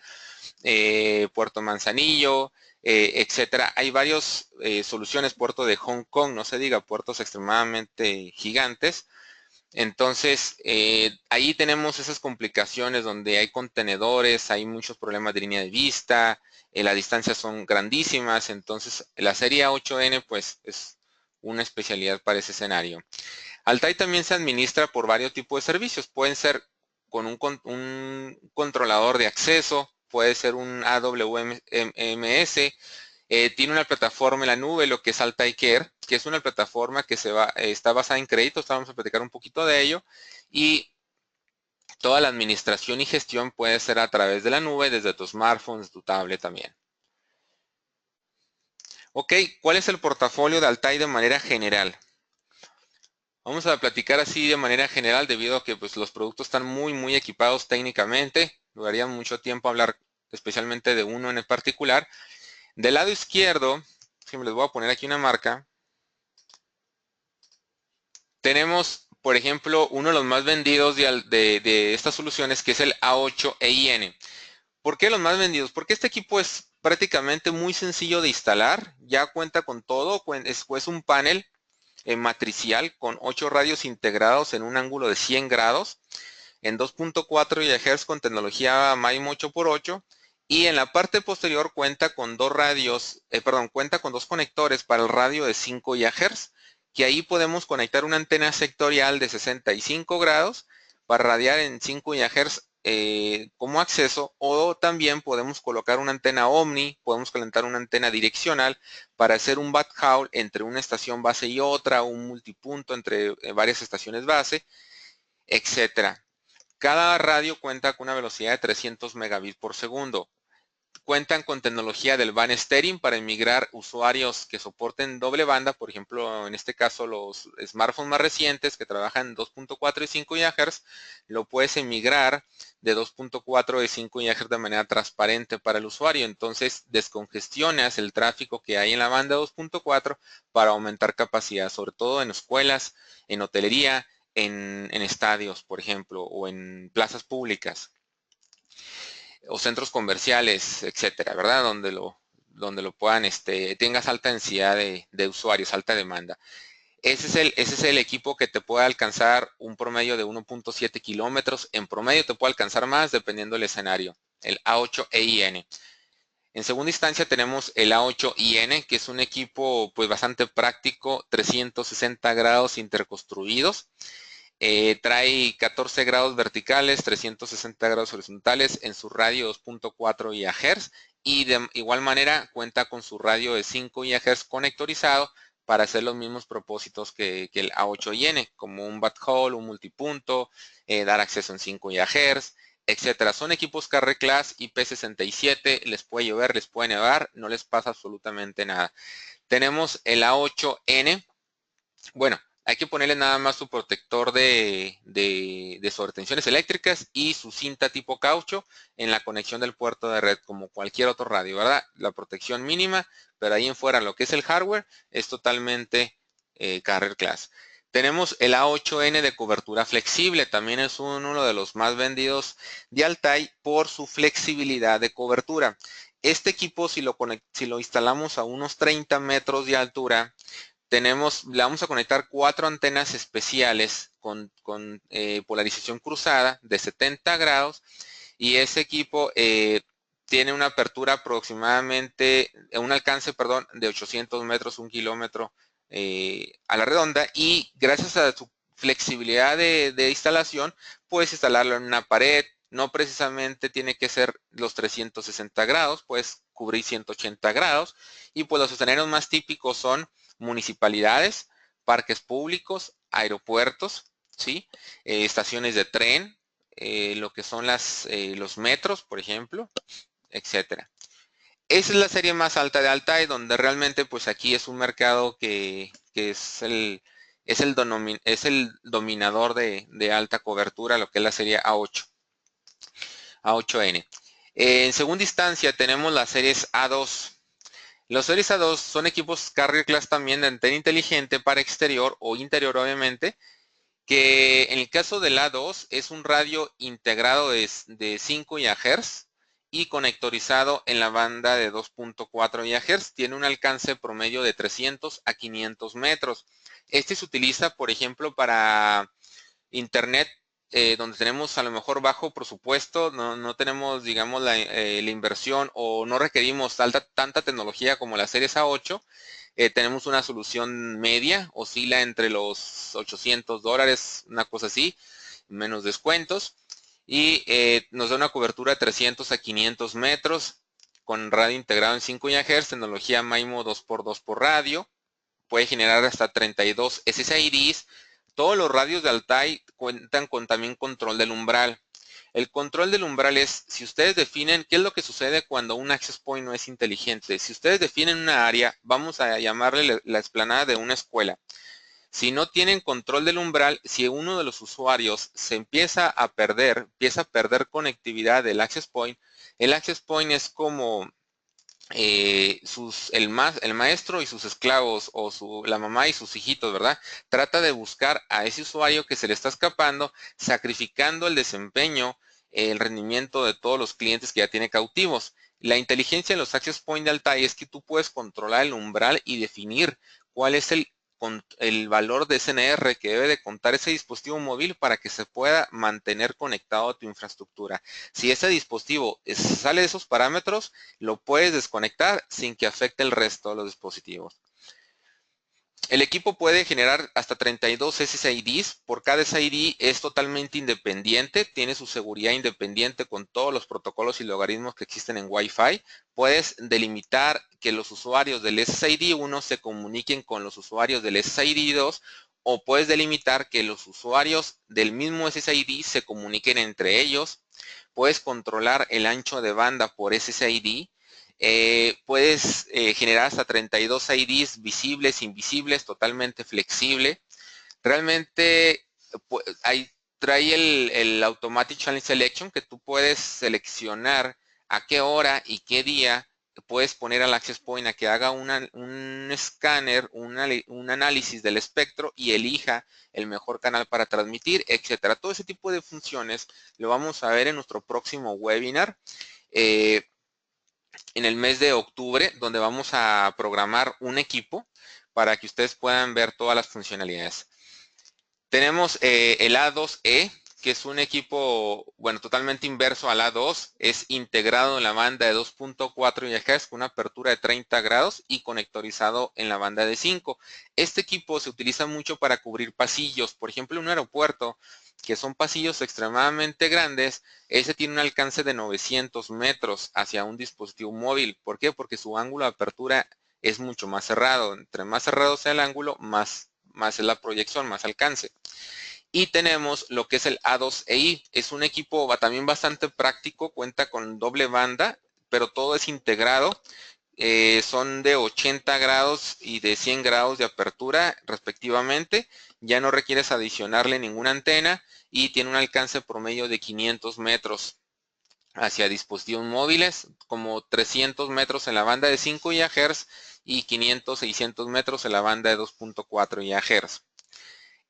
Puerto Manzanillo, etcétera. Hay varias soluciones, puerto de Hong Kong, no se diga, puertos extremadamente gigantes. Entonces, ahí tenemos esas complicaciones donde hay contenedores, hay muchos problemas de línea de vista, las distancias son grandísimas, entonces la serie A8N pues es una especialidad para ese escenario. Altai también se administra por varios tipos de servicios, pueden ser con un controlador de acceso, puede ser un AWMS, tiene una plataforma en la nube, lo que es Altai Care, que es una plataforma que está basada en créditos, vamos a platicar un poquito de ello, y toda la administración y gestión puede ser a través de la nube, desde tu smartphone, desde tu tablet también. Ok, ¿cuál es el portafolio de Altai de manera general? Vamos a platicar así de manera general debido a que pues, los productos están muy equipados técnicamente. Duraría mucho tiempo hablar especialmente de uno en particular. Del lado izquierdo, si me les voy a poner aquí una marca, tenemos, por ejemplo, uno de los más vendidos de estas soluciones, que es el A8 EIN. ¿Por qué los más vendidos? Porque este equipo es prácticamente muy sencillo de instalar, ya cuenta con todo, es un panel matricial con 8 radios integrados en un ángulo de 100 grados, en 2.4 GHz con tecnología MIMO 8x8, y en la parte posterior cuenta con cuenta con dos conectores para el radio de 5 GHz, que ahí podemos conectar una antena sectorial de 65 grados para radiar en 5 GHz como acceso, o también podemos colocar una antena Omni, podemos calentar una antena direccional para hacer un backhaul entre una estación base y otra, un multipunto entre varias estaciones base, etcétera. Cada radio cuenta con una velocidad de 300 megabits por segundo. Cuentan con tecnología del band steering para emigrar usuarios que soporten doble banda, por ejemplo, en este caso los smartphones más recientes que trabajan en 2.4 y 5 GHz, lo puedes emigrar de 2.4 y 5 GHz de manera transparente para el usuario. Entonces descongestionas el tráfico que hay en la banda 2.4 para aumentar capacidad, sobre todo en escuelas, en hotelería, en estadios, por ejemplo, o en plazas públicas o centros comerciales, etcétera, ¿verdad? Donde lo puedan, tengas alta densidad de usuarios, alta demanda. Ese es el equipo que te puede alcanzar un promedio de 1.7 kilómetros. En promedio te puede alcanzar más dependiendo del escenario. El A8 EIN. En segunda instancia tenemos el A8IN, que es un equipo pues bastante práctico, 360 grados interconstruidos. Trae 14 grados verticales, 360 grados horizontales en su radio 2.4 GHz, y de igual manera cuenta con su radio de 5 GHz conectorizado para hacer los mismos propósitos que el A8N, como un backhaul, un multipunto, dar acceso en 5 GHz, etcétera. Son equipos Carrier Class IP67, les puede llover, les puede nevar, no les pasa absolutamente nada. Tenemos el A8N. Bueno, hay que ponerle nada más su protector de sobretensiones eléctricas y su cinta tipo caucho en la conexión del puerto de red, como cualquier otro radio, ¿verdad? La protección mínima, pero ahí en fuera lo que es el hardware es totalmente Carrier Class. Tenemos el A8N de cobertura flexible, también es uno de los más vendidos de Altai por su flexibilidad de cobertura. Este equipo, si lo instalamos a unos 30 metros de altura, le vamos a conectar 4 antenas especiales con polarización cruzada de 70 grados y ese equipo tiene una apertura aproximadamente, un alcance, perdón, de 800 metros, 1 kilómetro a la redonda, y gracias a su flexibilidad de instalación, puedes instalarlo en una pared. No precisamente tiene que ser los 360 grados, puedes cubrir 180 grados, y pues los escenarios más típicos son municipalidades, parques públicos, aeropuertos, ¿sí? Estaciones de tren, lo que son los metros, por ejemplo, etcétera. Esa es la serie más alta de Altai, donde realmente pues aquí es un mercado que es el dominador de alta cobertura, lo que es la serie A8, A8N. En segunda instancia tenemos las series A2. Los series A2 son equipos Carrier Class también de antena inteligente para exterior o interior, obviamente, que en el caso del A2 es un radio integrado de 5 GHz y conectorizado en la banda de 2.4 GHz. Tiene un alcance promedio de 300 a 500 metros. Este se utiliza, por ejemplo, para internet, donde tenemos a lo mejor bajo presupuesto, no tenemos, digamos, la inversión, o no requerimos tanta tecnología como la series A8. Tenemos una solución media, oscila entre los $800, una cosa así, menos descuentos, y nos da una cobertura de 300 a 500 metros con radio integrado en 5 GHz, tecnología MIMO 2x2 por radio. Puede generar hasta 32 SSIDs. Todos los radios de Altai cuentan con también control del umbral. El control del umbral es, si ustedes definen, ¿qué es lo que sucede cuando un access point no es inteligente? Si ustedes definen una área, vamos a llamarle la explanada de una escuela. Si no tienen control del umbral, si uno de los usuarios se empieza a perder conectividad del access point, el access point es como el maestro y sus esclavos, o la mamá y sus hijitos, ¿verdad? Trata de buscar a ese usuario que se le está escapando, sacrificando el desempeño, el rendimiento de todos los clientes que ya tiene cautivos. La inteligencia de los access point de Altai es que tú puedes controlar el umbral y definir cuál es el valor de SNR que debe de contar ese dispositivo móvil para que se pueda mantener conectado a tu infraestructura. Si ese dispositivo sale de esos parámetros, lo puedes desconectar sin que afecte el resto de los dispositivos. El equipo puede generar hasta 32 SSIDs. Por cada SSID es totalmente independiente, tiene su seguridad independiente con todos los protocolos y logaritmos que existen en Wi-Fi. Puedes delimitar que los usuarios del SSID 1 se comuniquen con los usuarios del SSID 2, o puedes delimitar que los usuarios del mismo SSID se comuniquen entre ellos. Puedes controlar el ancho de banda por SSID. Puedes generar hasta 32 IDs visibles, invisibles, totalmente flexible. Realmente trae el Automatic Channel Selection, que tú puedes seleccionar a qué hora y qué día puedes poner al access point a que haga un escáner, un análisis del espectro y elija el mejor canal para transmitir, etcétera. Todo ese tipo de funciones lo vamos a ver en nuestro próximo webinar. En el mes de octubre, donde vamos a programar un equipo para que ustedes puedan ver todas las funcionalidades. Tenemos el A2E, que es un equipo, bueno, totalmente inverso al A2, es integrado en la banda de 2.4 GHz con una apertura de 30 grados y conectorizado en la banda de 5. Este equipo se utiliza mucho para cubrir pasillos, por ejemplo, en un aeropuerto, que son pasillos extremadamente grandes. Ese tiene un alcance de 900 metros hacia un dispositivo móvil. ¿Por qué? Porque su ángulo de apertura es mucho más cerrado. Entre más cerrado sea el ángulo, más es la proyección, más alcance. Y tenemos lo que es el A2EI. Es un equipo también bastante práctico, cuenta con doble banda, pero todo es integrado. Son de 80 grados y de 100 grados de apertura respectivamente. Ya no requieres adicionarle ninguna antena y tiene un alcance promedio de 500 metros hacia dispositivos móviles, como 300 metros en la banda de 5 GHz y 500, 600 metros en la banda de 2.4 GHz.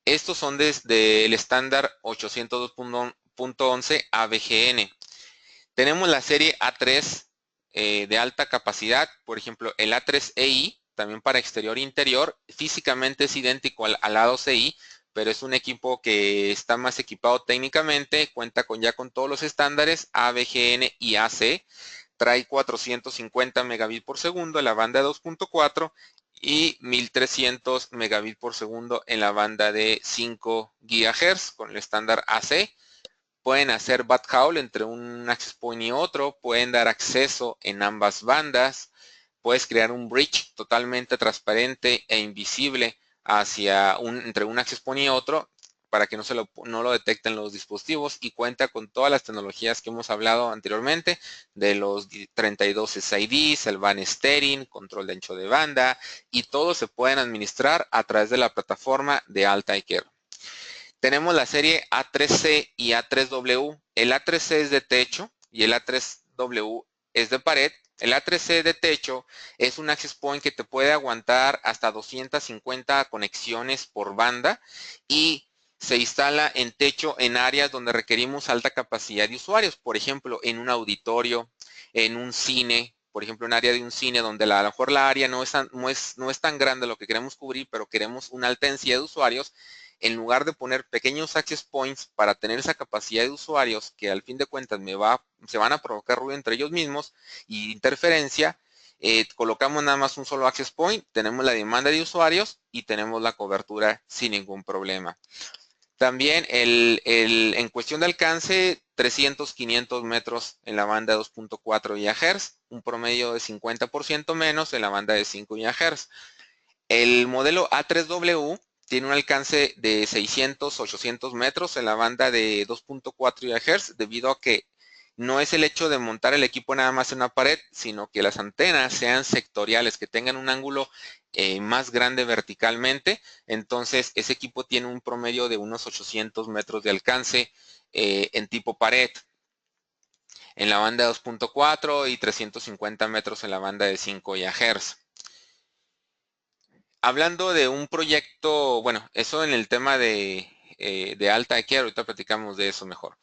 Estos son desde el estándar 802.11 ABGN. Tenemos la serie A3 de alta capacidad, por ejemplo, el A3EI, también para exterior e interior, físicamente es idéntico al A2EI, pero es un equipo que está más equipado técnicamente, cuenta ya con todos los estándares ABGN y AC, trae 450 megabits por segundo en la banda de 2.4 y 1300 megabits por segundo en la banda de 5 GHz con el estándar AC. Pueden hacer backhaul entre un access point y otro, pueden dar acceso en ambas bandas, puedes crear un bridge totalmente transparente e invisible entre un access point y otro para que no lo detecten los dispositivos, y cuenta con todas las tecnologías que hemos hablado anteriormente, de los 32 SIDs, el band steering, control de ancho de banda, y todos se pueden administrar a través de la plataforma de Altair. Tenemos la serie A3C y A3W. El A3C es de techo y el A3W es de pared. El A3C de techo es un access point que te puede aguantar hasta 250 conexiones por banda y se instala en techo en áreas donde requerimos alta capacidad de usuarios. Por ejemplo, en un auditorio, en un cine, por ejemplo, en área de un cine donde a lo mejor la área no es tan grande lo que queremos cubrir, pero queremos una alta densidad de usuarios. En lugar de poner pequeños access points para tener esa capacidad de usuarios que al fin de cuentas se van a provocar ruido entre ellos mismos y interferencia, colocamos nada más un solo access point, tenemos la demanda de usuarios y tenemos la cobertura sin ningún problema. También en cuestión de alcance, 300, 500 metros en la banda de 2.4 GHz, un promedio de 50% menos en la banda de 5 GHz. El modelo A3W tiene un alcance de 600, 800 metros en la banda de 2.4 GHz, debido a que no es el hecho de montar el equipo nada más en una pared, sino que las antenas sean sectoriales, que tengan un ángulo más grande verticalmente. Entonces, ese equipo tiene un promedio de unos 800 metros de alcance en tipo pared, en la banda de 2.4 y 350 metros en la banda de 5 GHz. Hablando de un proyecto, bueno, eso en el tema de Altair, ahorita platicamos de eso mejor.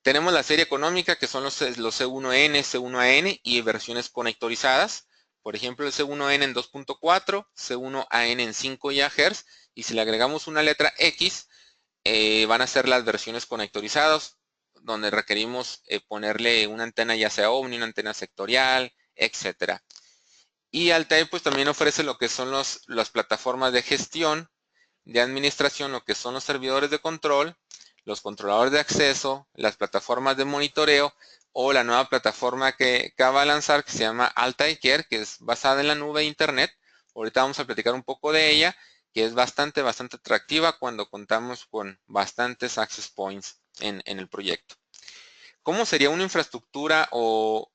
Tenemos la serie económica, que son los C1N, C1AN y versiones conectorizadas. Por ejemplo, el C1N en 2.4, C1AN en 5 GHz, y si le agregamos una letra X, van a ser las versiones conectorizadas, donde requerimos ponerle una antena ya sea OVNI, una antena sectorial, etcétera. Y Altair pues también ofrece lo que son las plataformas de gestión, de administración, lo que son los servidores de control, los controladores de acceso, las plataformas de monitoreo, o la nueva plataforma que acaba de lanzar, que se llama Altair, que es basada en la nube de internet. Ahorita vamos a platicar un poco de ella, que es bastante atractiva cuando contamos con bastantes access points en el proyecto. ¿Cómo sería una infraestructura o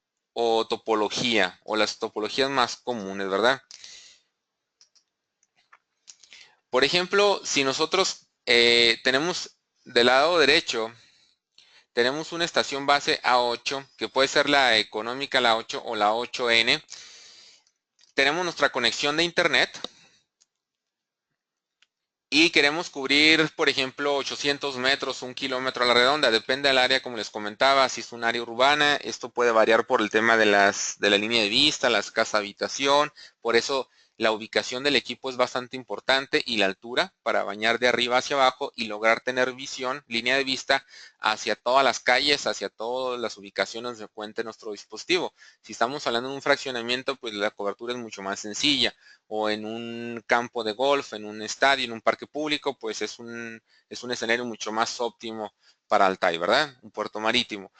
topología, o las topologías más comunes, verdad? Por ejemplo, si nosotros tenemos del lado derecho, tenemos una estación base A8, que puede ser la económica, la 8 o la 8N. Tenemos nuestra conexión de internet y queremos cubrir, por ejemplo, 800 metros, 1 kilómetro a la redonda. Depende del área, como les comentaba, si es un área urbana. Esto puede variar por el tema de la línea de vista, las casas habitación. Por eso la ubicación del equipo es bastante importante, y la altura para bañar de arriba hacia abajo y lograr tener visión, línea de vista hacia todas las calles, hacia todas las ubicaciones donde se encuentre nuestro dispositivo. Si estamos hablando de un fraccionamiento, pues la cobertura es mucho más sencilla, o en un campo de golf, en un estadio, en un parque público, pues es un escenario mucho más óptimo para Altair, ¿verdad? Un puerto marítimo.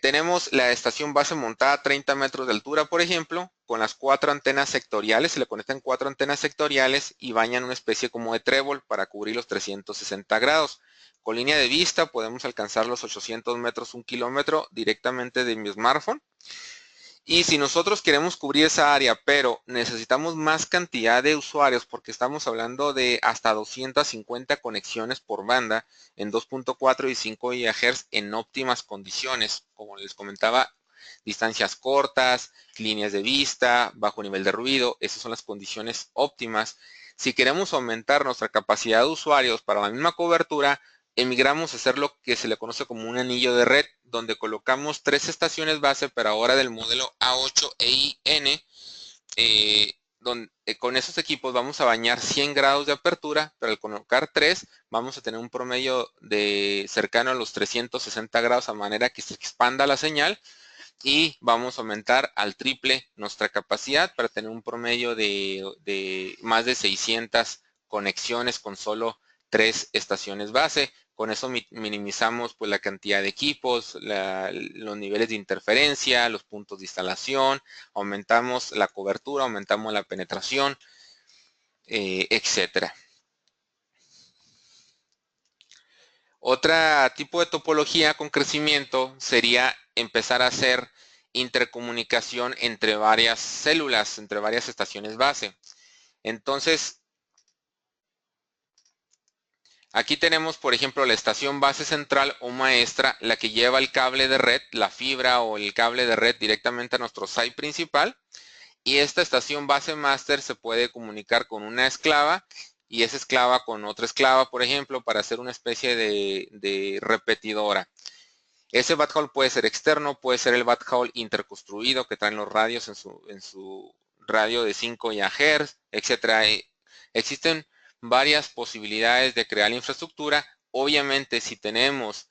Tenemos la estación base montada a 30 metros de altura, por ejemplo, con las 4 antenas sectoriales. Se le conectan 4 antenas sectoriales y bañan una especie como de trébol para cubrir los 360 grados. Con línea de vista podemos alcanzar los 800 metros, 1 kilómetro directamente de mi smartphone. Y si nosotros queremos cubrir esa área, pero necesitamos más cantidad de usuarios, porque estamos hablando de hasta 250 conexiones por banda en 2.4 y 5 GHz en óptimas condiciones, como les comentaba, distancias cortas, líneas de vista, bajo nivel de ruido, esas son las condiciones óptimas. Si queremos aumentar nuestra capacidad de usuarios para la misma cobertura, emigramos a hacer lo que se le conoce como un anillo de red, donde colocamos 3 estaciones base, pero ahora del modelo A8 EIN, con esos equipos vamos a bañar 100 grados de apertura, pero al colocar 3 vamos a tener un promedio de cercano a los 360 grados, a manera que se expanda la señal, y vamos a aumentar al triple nuestra capacidad para tener un promedio de más de 600 conexiones con solo 3 estaciones base. Con eso minimizamos pues la cantidad de equipos, los niveles de interferencia, los puntos de instalación, aumentamos la cobertura, aumentamos la penetración, etcétera. Otra tipo de topología con crecimiento sería empezar a hacer intercomunicación entre varias células, entre varias estaciones base. Entonces, aquí tenemos, por ejemplo, la estación base central o maestra, la que lleva el cable de red, la fibra o el cable de red directamente a nuestro site principal. Y esta estación base master se puede comunicar con una esclava y esa esclava con otra esclava, por ejemplo, para hacer una especie de repetidora. Ese backhaul puede ser externo, puede ser el backhaul interconstruido que traen los radios en su radio de 5 GHz, etc. Existen varias posibilidades de crear la infraestructura. Obviamente, si tenemos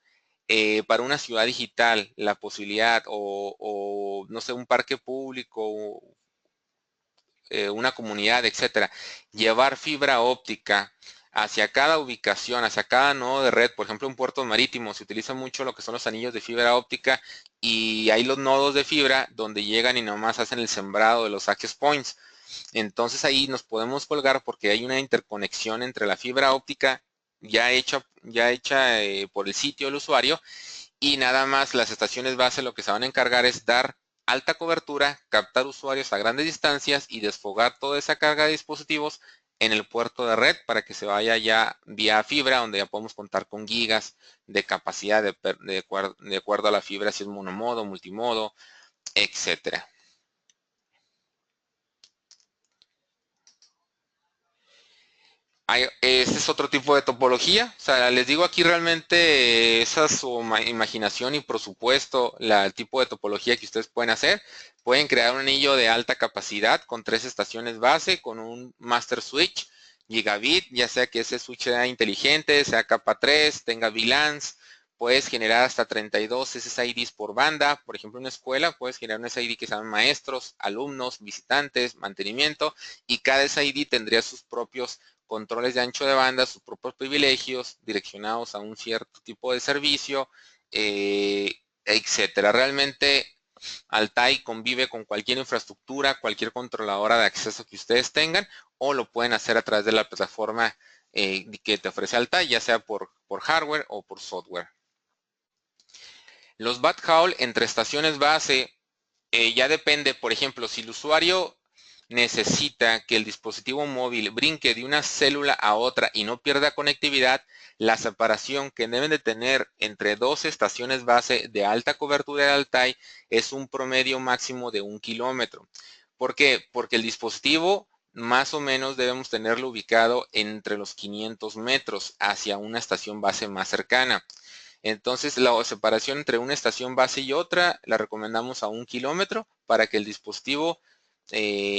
para una ciudad digital la posibilidad o no sé, un parque público, una comunidad, etcétera, llevar fibra óptica hacia cada ubicación, hacia cada nodo de red, por ejemplo en puertos marítimos se utiliza mucho lo que son los anillos de fibra óptica y hay los nodos de fibra donde llegan y nomás hacen el sembrado de los access points. Entonces ahí nos podemos colgar porque hay una interconexión entre la fibra óptica ya hecha por el sitio del usuario, y nada más las estaciones base lo que se van a encargar es dar alta cobertura, captar usuarios a grandes distancias y desfogar toda esa carga de dispositivos en el puerto de red para que se vaya ya vía fibra, donde ya podemos contar con gigas de capacidad de acuerdo a la fibra, si es monomodo, multimodo, etcétera. Este es otro tipo de topología. O sea, les digo aquí realmente esa es su imaginación y por supuesto el tipo de topología que ustedes pueden hacer. Pueden crear un anillo de alta capacidad con 3 estaciones base, con un master switch gigabit, ya sea que ese switch sea inteligente, sea capa 3, tenga VLANs. Puedes generar hasta 32 SSIDs por banda. Por ejemplo, en una escuela puedes generar un SID que se llaman maestros, alumnos, visitantes, mantenimiento, y cada SID tendría sus propios controles de ancho de banda, sus propios privilegios direccionados a un cierto tipo de servicio, etcétera. Realmente Altai convive con cualquier infraestructura, cualquier controladora de acceso que ustedes tengan, o lo pueden hacer a través de la plataforma que te ofrece Altai, ya sea por hardware o por software. Los backhaul entre estaciones base ya depende, por ejemplo, si el usuario necesita que el dispositivo móvil brinque de una célula a otra y no pierda conectividad, la separación que deben de tener entre dos estaciones base de alta cobertura de Altai es un promedio máximo de 1 kilómetro. ¿Por qué? Porque el dispositivo más o menos debemos tenerlo ubicado entre los 500 metros hacia una estación base más cercana. Entonces la separación entre una estación base y otra la recomendamos a 1 kilómetro para que el dispositivo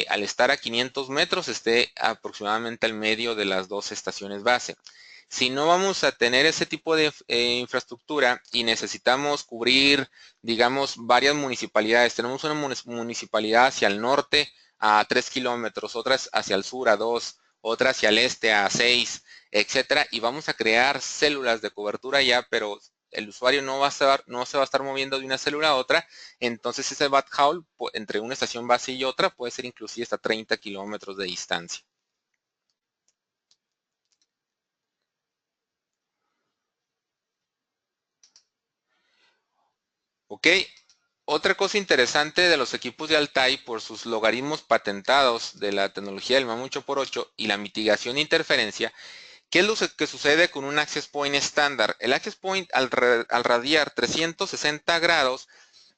al estar a 500 metros esté aproximadamente al medio de las dos estaciones base. Si no vamos a tener ese tipo de infraestructura y necesitamos cubrir, digamos, varias municipalidades, tenemos una municipalidad hacia el norte a 3 kilómetros, otras hacia el sur a 2, otra hacia el este a 6, etcétera, y vamos a crear células de cobertura ya, pero el usuario no se va a estar moviendo de una célula a otra, entonces ese backhaul entre una estación base y otra puede ser inclusive hasta 30 kilómetros de distancia. Ok, otra cosa interesante de los equipos de Altai por sus logaritmos patentados de la tecnología del MAM 8x8 y la mitigación de interferencia. ¿Qué es lo que sucede con un access point estándar? El access point al radiar 360 grados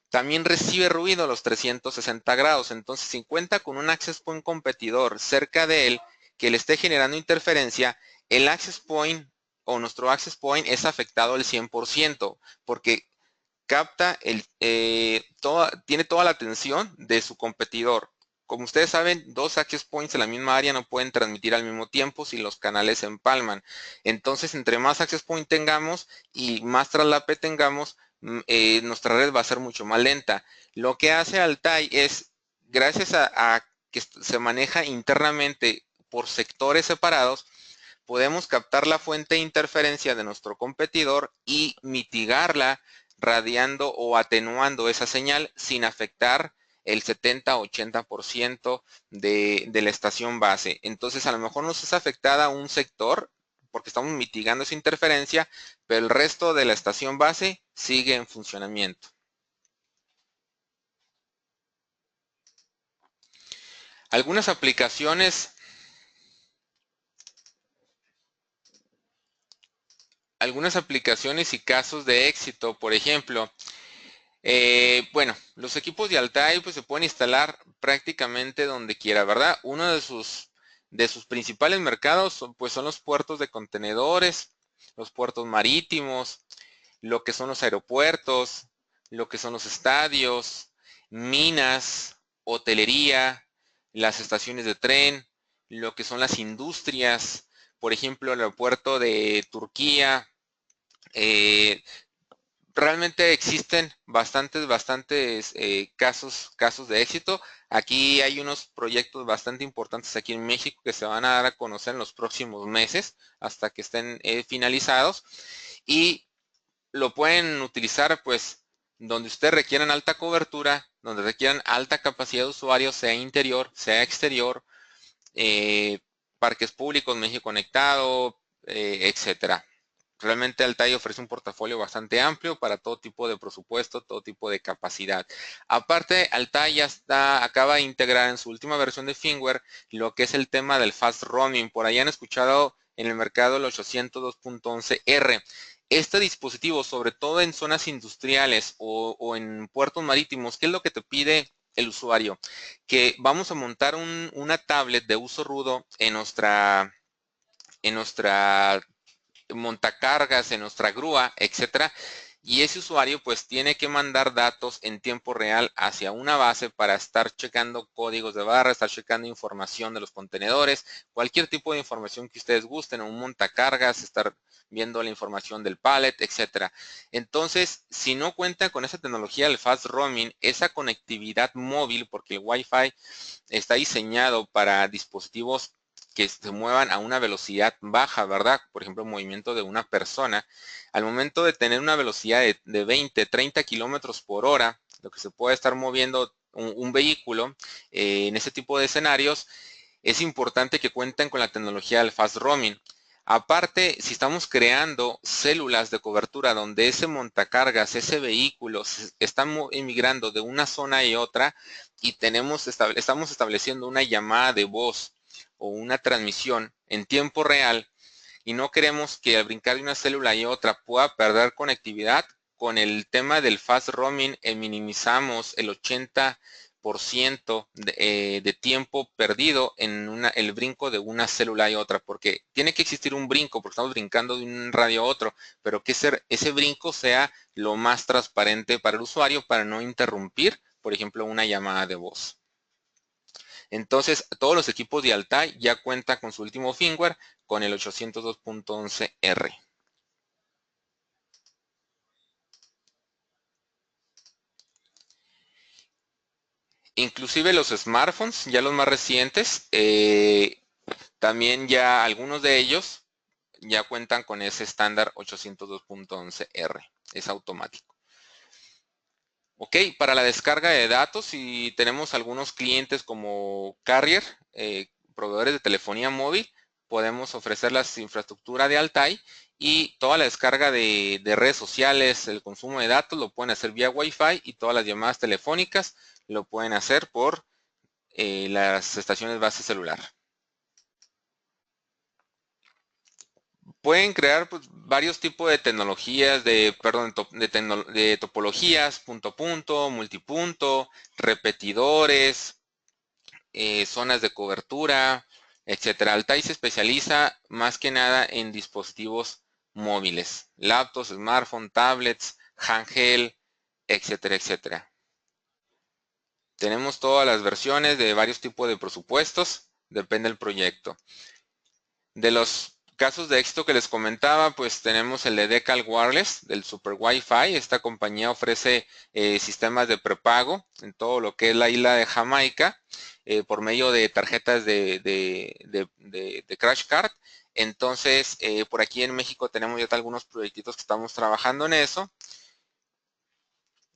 también recibe ruido a los 360 grados. Entonces, si cuenta con un access point competidor cerca de él que le esté generando interferencia, el access point o nuestro access point es afectado al 100% porque capta tiene toda la atención de su competidor. Como ustedes saben, dos access points en la misma área no pueden transmitir al mismo tiempo si los canales se empalman. Entonces, entre más access point tengamos y más traslape tengamos, nuestra red va a ser mucho más lenta. Lo que hace Altai es, gracias a que se maneja internamente por sectores separados, podemos captar la fuente de interferencia de nuestro competidor y mitigarla radiando o atenuando esa señal sin afectar el 70-80% de la estación base. Entonces, a lo mejor nos es afectada un sector porque estamos mitigando esa interferencia, pero el resto de la estación base sigue en funcionamiento. Algunas aplicaciones y casos de éxito, por ejemplo, bueno, los equipos de Altai pues se pueden instalar prácticamente donde quiera, ¿verdad? Uno de sus principales mercados son los puertos de contenedores, los puertos marítimos, lo que son los aeropuertos, lo que son los estadios, minas, hotelería, las estaciones de tren, lo que son las industrias, por ejemplo, el aeropuerto de Turquía. Realmente existen bastantes casos de éxito. Aquí hay unos proyectos bastante importantes aquí en México que se van a dar a conocer en los próximos meses hasta que estén finalizados y lo pueden utilizar pues donde ustedes requieran alta cobertura, donde requieran alta capacidad de usuario, sea interior, sea exterior, parques públicos, México Conectado, etcétera. Realmente Altai ofrece un portafolio bastante amplio para todo tipo de presupuesto, todo tipo de capacidad. Aparte, Altai ya acaba de integrar en su última versión de firmware lo que es el tema del fast roaming. Por ahí han escuchado en el mercado el 802.11R. Este dispositivo, sobre todo en zonas industriales o en puertos marítimos, ¿qué es lo que te pide el usuario? Que vamos a montar una tablet de uso rudo en nuestra montacargas, en nuestra grúa, etcétera. Y ese usuario pues tiene que mandar datos en tiempo real hacia una base para estar checando códigos de barra, estar checando información de los contenedores, cualquier tipo de información que ustedes gusten, un montacargas, estar viendo la información del pallet, etcétera. Entonces, si no cuenta con esa tecnología del fast roaming, esa conectividad móvil, porque el Wi-Fi está diseñado para dispositivos que se muevan a una velocidad baja, ¿verdad? Por ejemplo, el movimiento de una persona. Al momento de tener una velocidad de 20, 30 kilómetros por hora, lo que se puede estar moviendo un vehículo en ese tipo de escenarios, es importante que cuenten con la tecnología del fast roaming. Aparte, si estamos creando células de cobertura donde ese montacargas, ese vehículo está emigrando de una zona y otra y estamos estableciendo una llamada de voz o una transmisión en tiempo real y no queremos que al brincar de una célula y otra pueda perder conectividad, con el tema del fast roaming minimizamos el 80% de tiempo perdido en el brinco de una célula y otra, porque tiene que existir un brinco, porque estamos brincando de un radio a otro, pero que ese brinco sea lo más transparente para el usuario para no interrumpir, por ejemplo, una llamada de voz. Entonces, todos los equipos de Altai ya cuentan con su último firmware con el 802.11R. Inclusive los smartphones, ya los más recientes, también ya algunos de ellos ya cuentan con ese estándar 802.11R. es automático. Ok, para la descarga de datos, si tenemos algunos clientes como carrier, proveedores de telefonía móvil, podemos ofrecer la infraestructura de Altai y toda la descarga de redes sociales, el consumo de datos lo pueden hacer vía Wi-Fi y todas las llamadas telefónicas lo pueden hacer por las estaciones base celular. Pueden crear pues, varios tipos de tecnologías, de topologías, punto a punto, multipunto, repetidores, zonas de cobertura, etcétera. Altai se especializa más que nada en dispositivos móviles, laptops, smartphones, tablets, handheld, etcétera, etcétera. Tenemos todas las versiones de varios tipos de presupuestos, depende del proyecto. De los casos de éxito que les comentaba, pues tenemos el de Decal Wireless, del Super Wi-Fi. Esta compañía ofrece sistemas de prepago en todo lo que es la isla de Jamaica por medio de tarjetas de Crash Card. Entonces, por aquí en México tenemos ya algunos proyectitos que estamos trabajando en eso.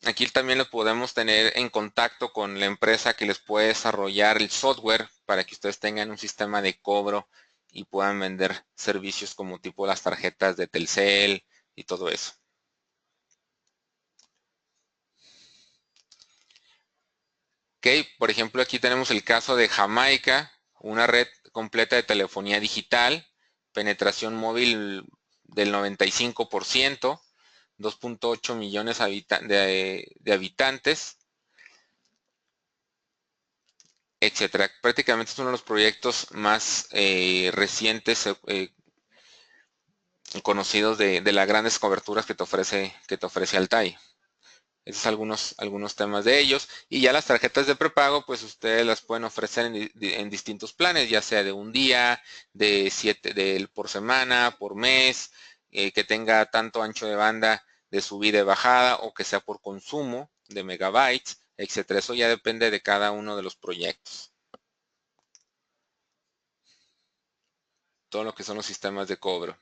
Aquí también los podemos tener en contacto con la empresa que les puede desarrollar el software para que ustedes tengan un sistema de cobro y puedan vender servicios como tipo las tarjetas de Telcel y todo eso. Ok, por ejemplo, aquí tenemos el caso de Jamaica, una red completa de telefonía digital, penetración móvil del 95%, 2.8 millones de habitantes, etcétera. Prácticamente es uno de los proyectos más recientes conocidos de las grandes coberturas que te ofrece Altai. Esos son algunos temas de ellos. Y ya las tarjetas de prepago, pues ustedes las pueden ofrecer en distintos planes, ya sea de un día, por semana, por mes, que tenga tanto ancho de banda de subida y bajada o que sea por consumo de megabytes, etcétera. Eso ya depende de cada uno de los proyectos. Todo lo que son los sistemas de cobro.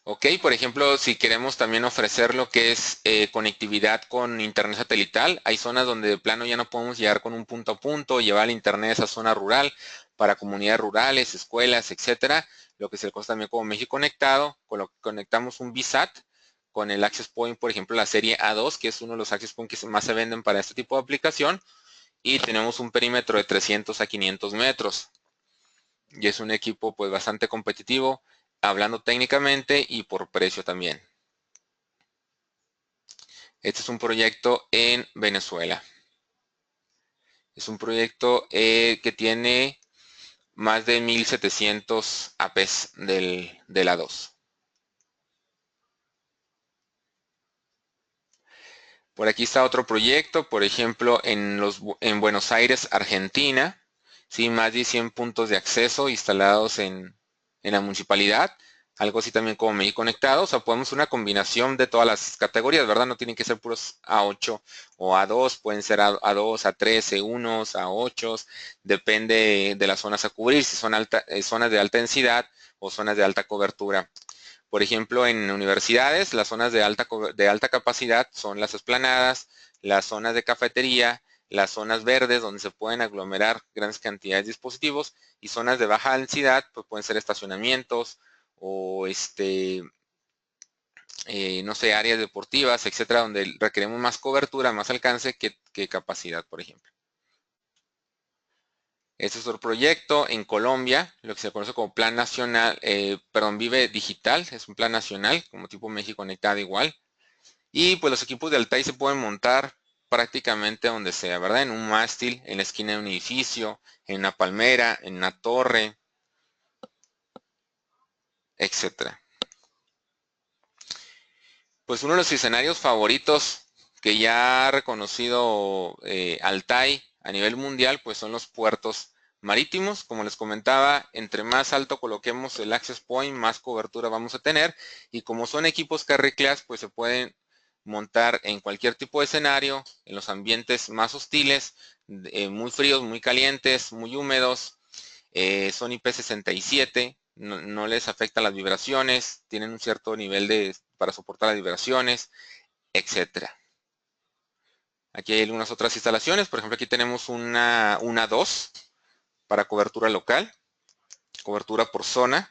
Ok, por ejemplo, si queremos también ofrecer lo que es conectividad con internet satelital, hay zonas donde de plano ya no podemos llegar con un punto a punto, llevar el internet a esa zona rural para comunidades rurales, escuelas, etcétera. Lo que se le conoce también como México Conectado, con lo que conectamos un VSAT con el Access Point, por ejemplo, la serie A2, que es uno de los Access Point que más se venden para este tipo de aplicación, y tenemos un perímetro de 300 a 500 metros. Y es un equipo pues bastante competitivo, hablando técnicamente y por precio también. Este es un proyecto en Venezuela. Es un proyecto que tiene más de 1700 APs de la 2. Por aquí está otro proyecto, por ejemplo, en Buenos Aires, Argentina. Sí, más de 100 puntos de acceso instalados en la municipalidad. Algo así también como México Conectado. O sea, podemos una combinación de todas las categorías, ¿verdad? No tienen que ser puros A8 o A2. Pueden ser A2, A3, E1, A8. Depende de las zonas a cubrir, si son zonas de alta densidad o zonas de alta cobertura. Por ejemplo, en universidades, las zonas de alta capacidad son las esplanadas, las zonas de cafetería, las zonas verdes donde se pueden aglomerar grandes cantidades de dispositivos, y zonas de baja densidad pues pueden ser estacionamientos o no sé, áreas deportivas, etcétera, donde requeremos más cobertura, más alcance que capacidad, por ejemplo. Este es otro proyecto en Colombia, lo que se conoce como Plan Nacional, Vive Digital, es un plan nacional, como tipo México Conectado igual. Y pues los equipos de Altai se pueden montar prácticamente donde sea, ¿verdad? En un mástil, en la esquina de un edificio, en una palmera, en una torre, etcétera. Pues uno de los escenarios favoritos que ya ha reconocido Altai a nivel mundial, pues son los puertos marítimos. Como les comentaba, entre más alto coloquemos el access point, más cobertura vamos a tener. Y como son equipos carry class, pues se pueden montar en cualquier tipo de escenario, en los ambientes más hostiles, muy fríos, muy calientes, muy húmedos, son IP67, no les afectan las vibraciones, tienen un cierto nivel para soportar las vibraciones, etcétera. Aquí hay algunas otras instalaciones, por ejemplo aquí tenemos una 2 para cobertura local, cobertura por zona.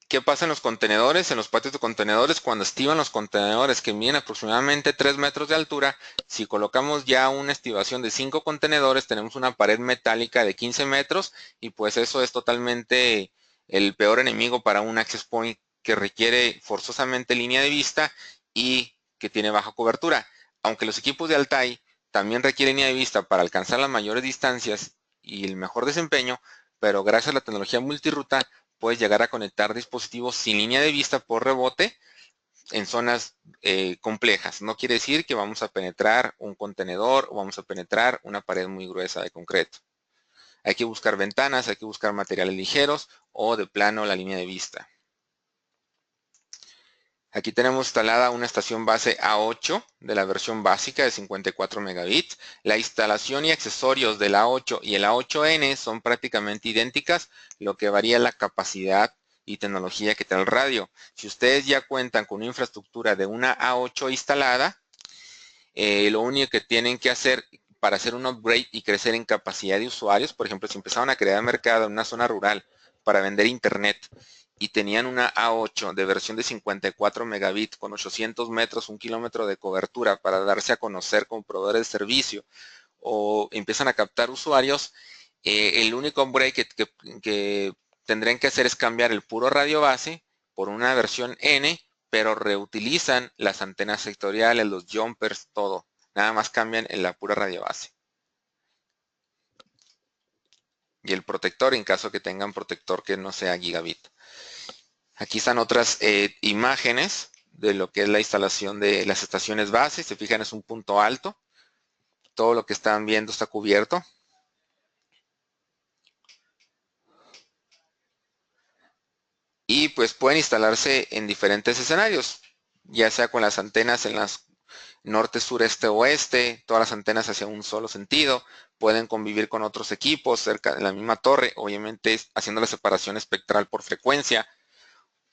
¿Qué pasa en los contenedores? En los patios de contenedores, cuando estiban los contenedores que miden aproximadamente 3 metros de altura, si colocamos ya una estivación de 5 contenedores, tenemos una pared metálica de 15 metros y pues eso es totalmente el peor enemigo para un access point que requiere forzosamente línea de vista y que tiene baja cobertura. Aunque los equipos de Altai también requieren línea de vista para alcanzar las mayores distancias y el mejor desempeño, pero gracias a la tecnología multiruta, puedes llegar a conectar dispositivos sin línea de vista por rebote en zonas complejas. No quiere decir que vamos a penetrar un contenedor o vamos a penetrar una pared muy gruesa de concreto. Hay que buscar ventanas, hay que buscar materiales ligeros o de plano la línea de vista. Aquí tenemos instalada una estación base A8 de la versión básica de 54 megabits. La instalación y accesorios del A8 y el A8N son prácticamente idénticas, lo que varía la capacidad y tecnología que trae el radio. Si ustedes ya cuentan con una infraestructura de una A8 instalada, lo único que tienen que hacer para hacer un upgrade y crecer en capacidad de usuarios, por ejemplo, si empezaron a crear mercado en una zona rural para vender internet y tenían una A8 de versión de 54 megabits con 800 metros, 1 kilómetro de cobertura para darse a conocer como proveedores de servicio o empiezan a captar usuarios, el único upgrade que tendrían que hacer es cambiar el puro radio base por una versión N, pero reutilizan las antenas sectoriales, los jumpers, todo. Nada más cambian en la pura radio base. Y el protector en caso que tengan protector que no sea gigabit. Aquí están otras imágenes de lo que es la instalación de las estaciones base. Si se fijan, es un punto alto. Todo lo que están viendo está cubierto. Y pues pueden instalarse en diferentes escenarios, ya sea con las antenas en las norte, sur, este, oeste, todas las antenas hacia un solo sentido. Pueden convivir con otros equipos cerca de la misma torre, obviamente haciendo la separación espectral por frecuencia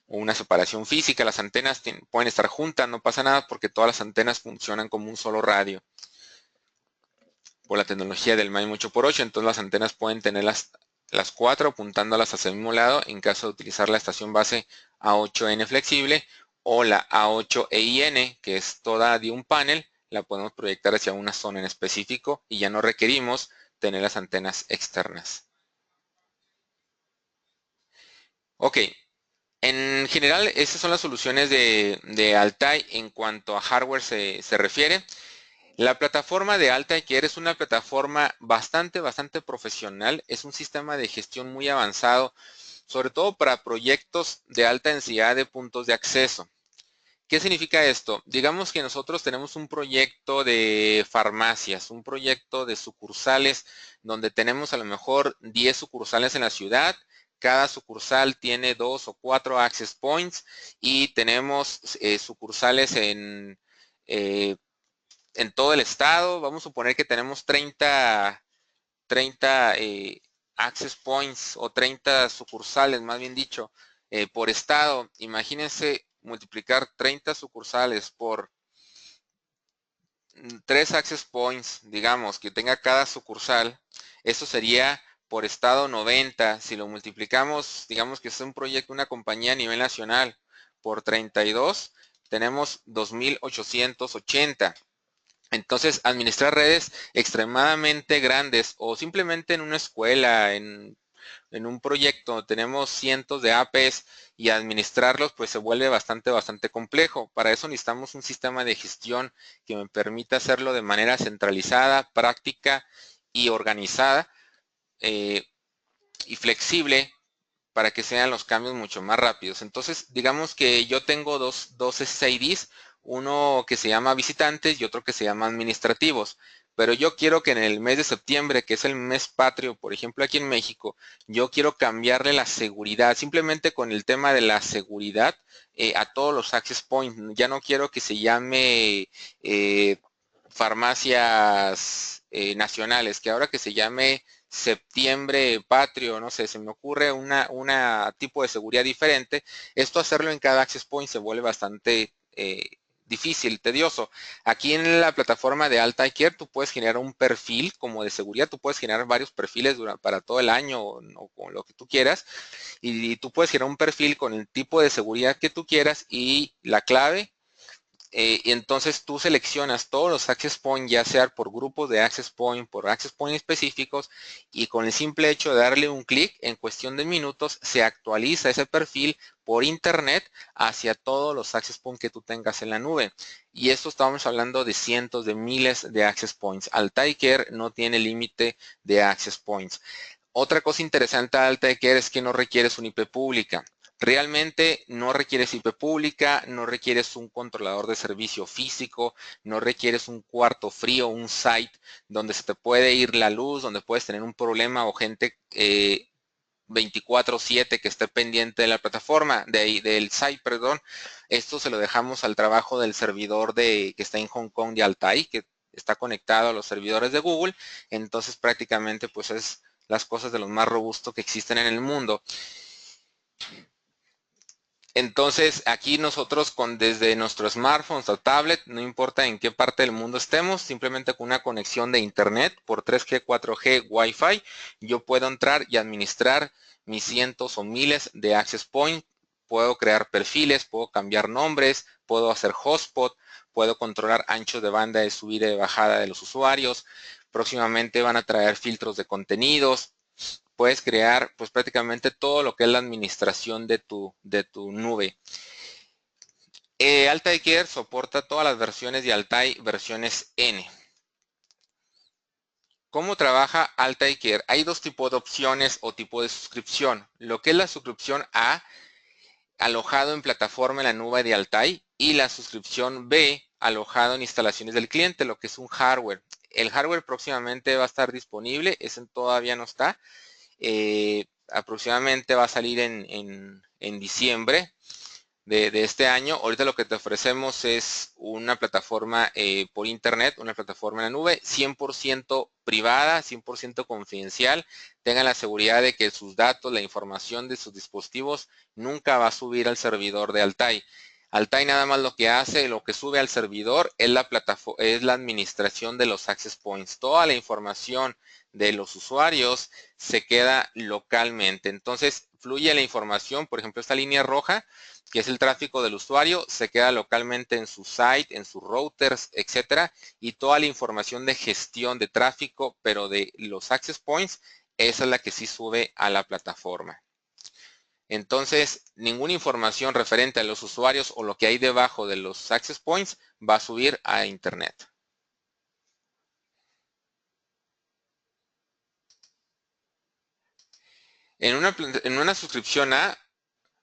o una separación física. Las antenas pueden estar juntas, no pasa nada porque todas las antenas funcionan como un solo radio. Por la tecnología del MIMO 8x8, entonces las antenas pueden tener las 4 apuntándolas hacia el mismo lado en caso de utilizar la estación base A8N flexible o la A8EIN, que es toda de un panel, la podemos proyectar hacia una zona en específico y ya no requerimos tener las antenas externas. Ok, en general esas son las soluciones de Altai en cuanto a hardware se refiere. La plataforma de Altair es una plataforma bastante profesional. Es un sistema de gestión muy avanzado, sobre todo para proyectos de alta densidad de puntos de acceso. ¿Qué significa esto? Digamos que nosotros tenemos un proyecto de farmacias, un proyecto de sucursales, donde tenemos a lo mejor 10 sucursales en la ciudad. Cada sucursal tiene 2 o 4 access points y tenemos sucursales en todo el estado. Vamos a suponer que tenemos 30 access points o 30 sucursales, más bien dicho, por estado. Imagínense multiplicar 30 sucursales por 3 access points, digamos, que tenga cada sucursal. Eso sería por estado 90. Si lo multiplicamos, digamos que es un proyecto, una compañía a nivel nacional, por 32, tenemos 2,880. Entonces, administrar redes extremadamente grandes o simplemente en una escuela, en un proyecto, tenemos cientos de APs y administrarlos pues se vuelve bastante complejo. Para eso necesitamos un sistema de gestión que me permita hacerlo de manera centralizada, práctica y organizada y flexible para que sean los cambios mucho más rápidos. Entonces, digamos que yo tengo dos SSIDs, uno que se llama visitantes y otro que se llama administrativos. Pero yo quiero que en el mes de septiembre, que es el mes patrio, por ejemplo, aquí en México, yo quiero cambiarle la seguridad, simplemente con el tema de la seguridad a todos los access points. Ya no quiero que se llame farmacias nacionales, que ahora que se llame Septiembre Patrio, no sé, se me ocurre una tipo de seguridad diferente. Esto hacerlo en cada access point se vuelve bastante difícil, tedioso. Aquí en la plataforma de Altair tú puedes generar un perfil como de seguridad, tú puedes generar varios perfiles para todo el año o con lo que tú quieras, y tú puedes generar un perfil con el tipo de seguridad que tú quieras y la clave. Y entonces tú seleccionas todos los access point, ya sea por grupos de access point, por access point específicos, y con el simple hecho de darle un clic, en cuestión de minutos, se actualiza ese perfil por internet hacia todos los access point que tú tengas en la nube. Y esto estamos hablando de cientos de miles de access points. Altair no tiene límite de access points. Otra cosa interesante de Altair es que no requieres una IP pública. Realmente no requieres IP pública, no requieres un controlador de servicio físico, no requieres un cuarto frío, un site donde se te puede ir la luz, donde puedes tener un problema o gente 24/7 que esté pendiente de la plataforma, del site, perdón. Esto se lo dejamos al trabajo del servidor que está en Hong Kong de Altair, que está conectado a los servidores de Google. Entonces prácticamente pues es las cosas de lo más robusto que existen en el mundo. Entonces aquí nosotros desde nuestro smartphone o tablet, no importa en qué parte del mundo estemos, simplemente con una conexión de internet por 3G, 4G, Wi-Fi, yo puedo entrar y administrar mis cientos o miles de access point. Puedo crear perfiles, puedo cambiar nombres, puedo hacer hotspot, puedo controlar anchos de banda de subida y de bajada de los usuarios. Próximamente van a traer filtros de contenidos. Puedes crear pues prácticamente todo lo que es la administración de tu nube. Altair soporta todas las versiones de Altair, versiones N. ¿Cómo trabaja Altair? Hay dos tipos de opciones o tipo de suscripción. Lo que es la suscripción A, alojado en plataforma en la nube de Altair, y la suscripción B, alojado en instalaciones del cliente, lo que es un hardware. El hardware próximamente va a estar disponible, ese todavía no está. Aproximadamente va a salir en diciembre de este año. Ahorita lo que te ofrecemos es una plataforma por internet, una plataforma en la nube, 100% privada, 100% confidencial. Tengan la seguridad de que sus datos, la información de sus dispositivos nunca va a subir al servidor de Altair. Altair nada más lo que hace, lo que sube al servidor es la administración de los access points. Toda la información de los usuarios se queda localmente. Entonces fluye la información, por ejemplo, esta línea roja, que es el tráfico del usuario, se queda localmente en su site, en sus routers, etcétera, y toda la información de gestión de tráfico, pero de los access points, esa es la que sí sube a la plataforma. Entonces, ninguna información referente a los usuarios o lo que hay debajo de los access points va a subir a internet. En una suscripción A,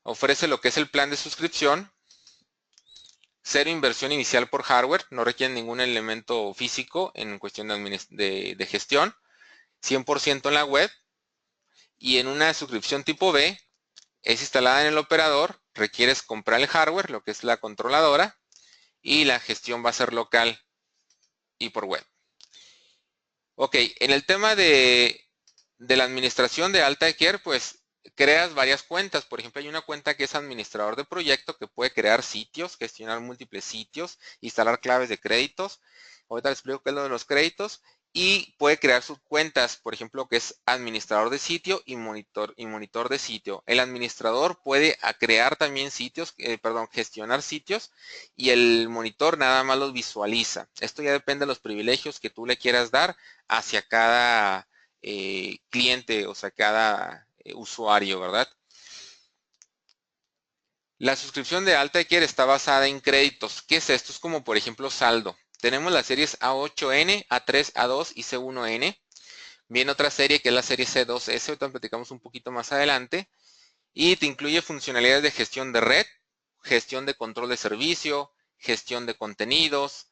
ofrece lo que es el plan de suscripción, cero inversión inicial por hardware, no requiere ningún elemento físico en cuestión de gestión, 100% en la web, y en una suscripción tipo B, es instalada en el operador, requieres comprar el hardware, lo que es la controladora, y la gestión va a ser local y por web. Ok, en el tema de la administración de Altair, pues creas varias cuentas. Por ejemplo, hay una cuenta que es administrador de proyecto que puede crear sitios, gestionar múltiples sitios, instalar claves de créditos. Ahorita les explico qué es lo de los créditos. Y puede crear sus cuentas, por ejemplo, que es administrador de sitio y monitor de sitio. El administrador puede crear también sitios, gestionar sitios, y el monitor nada más los visualiza. Esto ya depende de los privilegios que tú le quieras dar hacia cada cliente, o sea, cada usuario, ¿verdad? La suscripción de Altair está basada en créditos. ¿Qué es esto? Es como, por ejemplo, saldo. Tenemos las series A8N, A3, A2 y C1N. Viene otra serie que es la serie C2S, ahorita platicamos un poquito más adelante. Y te incluye funcionalidades de gestión de red, gestión de control de servicio, gestión de contenidos.